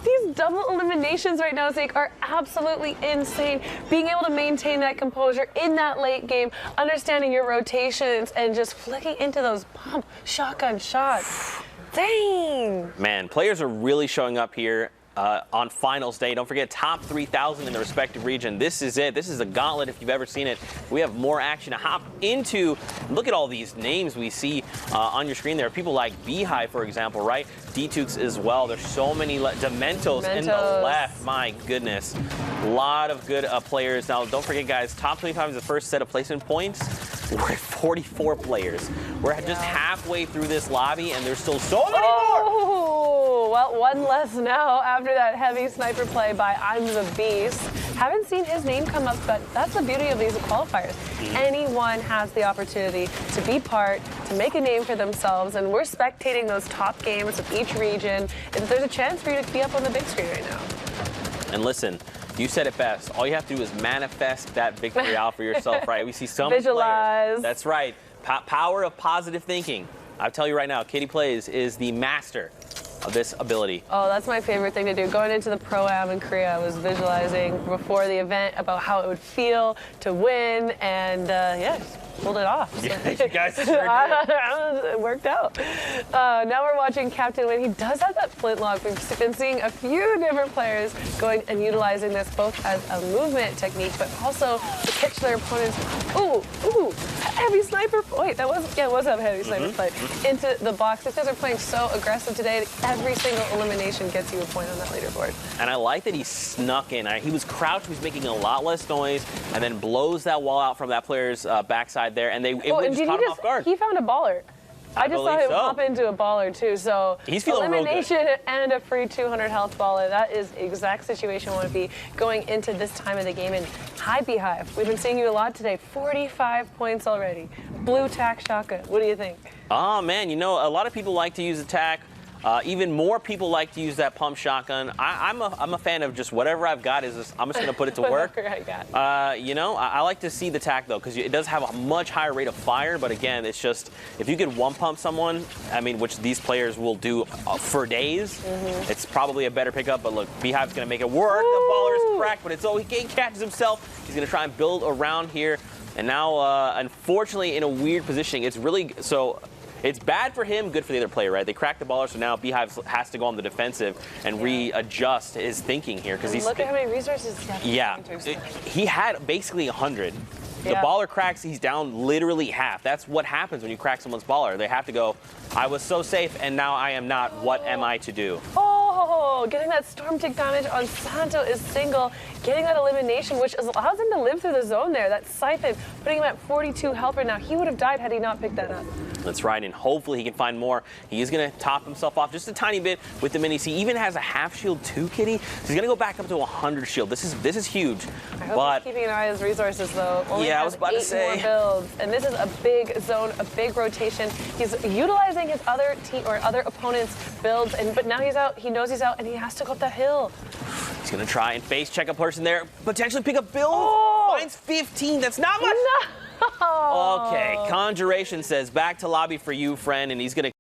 these double eliminations right now, Zeke, are absolutely insane. Being able to maintain that composure in that late game, understanding your rotations, and just flicking into those pump shotgun shots. Dang! Man, players are really showing up here on finals day. Don't forget, top 3,000 in the respective region. This is it. This is a gauntlet if you've ever seen it. We have more action to hop into. Look at all these names we see on your screen there. People like Beehive, for example, right? D-Tukes as well. There's so many. Dementos in the left. My goodness. A lot of good players. Now, don't forget, guys, top 25 is the first set of placement points. We're at 44 players. We're just halfway through this lobby, and there's still so many more. Well, one less now after that heavy sniper play by I'm the Beast. Haven't seen his name come up, but that's the beauty of these qualifiers. Anyone has the opportunity to be part, to make a name for themselves, and we're spectating those top games of each region, and there's a chance for you to be up on the big screen right now. And listen, you said it best. All you have to do is manifest that victory out for yourself, right? We see some visualize. Players. That's right. Power of positive thinking. I'll tell you right now, Kitty Plays is the master of this ability. Oh, that's my favorite thing to do. Going into the Pro-Am in Korea, I was visualizing before the event about how it would feel to win, and just pulled it off. Yeah, you guys sure did. It worked out. Now we're watching Captain Win. He does have that flintlock. We've been seeing a few different players going and utilizing this both as a movement technique, but also to catch their opponents. Ooh, heavy sniper. Wait, it was a heavy sniper play into the box. These guys are playing so aggressive today that every single elimination gets you a point on that leaderboard. And I like that he snuck in. He was crouched, he was making a lot less noise, and then blows that wall out from that player's backside there, and it just caught him off guard. He found a baller. I just saw him hop into a baller too, so he's feeling elimination real good. And a free 200 health baller. That is the exact situation I want to be going into this time of the game. And hi, Beehive. We've been seeing you a lot today. 45 points already. Blue tack shotgun. What do you think? Oh man, a lot of people like to use attack. Even more people like to use that pump shotgun. I'm a fan of just whatever I've got. I'm just going to put it to work. Whatever I got. I like to see the tack though, because it does have a much higher rate of fire. But again, it's just if you could one pump someone, which these players will do for days, it's probably a better pickup. But look, Beehive's going to make it work. The baller is cracked, but he catches himself. He's going to try and build around here. And now, unfortunately, in a weird positioning, it's really so. It's bad for him, good for the other player, right? They cracked the baller, so now Beehive has to go on the defensive and readjust his thinking here. Look at how many resources he has. Yeah, he had basically 100. The baller cracks, he's down literally half. That's what happens when you crack someone's baller. They have to go, I was so safe and now I am not. What am I to do? Oh, getting that storm tick damage on Santo is single, getting that elimination, which allows him to live through the zone there. That siphon, putting him at 42 health right now. He would have died had he not picked that up. That's right, and hopefully he can find more. He is going to top himself off just a tiny bit with the minis. He even has a half shield too, Kitty. So he's going to go back up to 100 shield. This is huge. I hope he's keeping an eye on his resources, though. Only I was about to say. 8 more builds, and this is a big zone, a big rotation. He's utilizing his other other opponents' builds, but now he's out. He knows he's out, and he has to go up that hill. He's going to try and face check a person there, potentially pick up build. Finds 15. That's not much. No. Okay, Conjuration says back to lobby for you, friend, and he's going to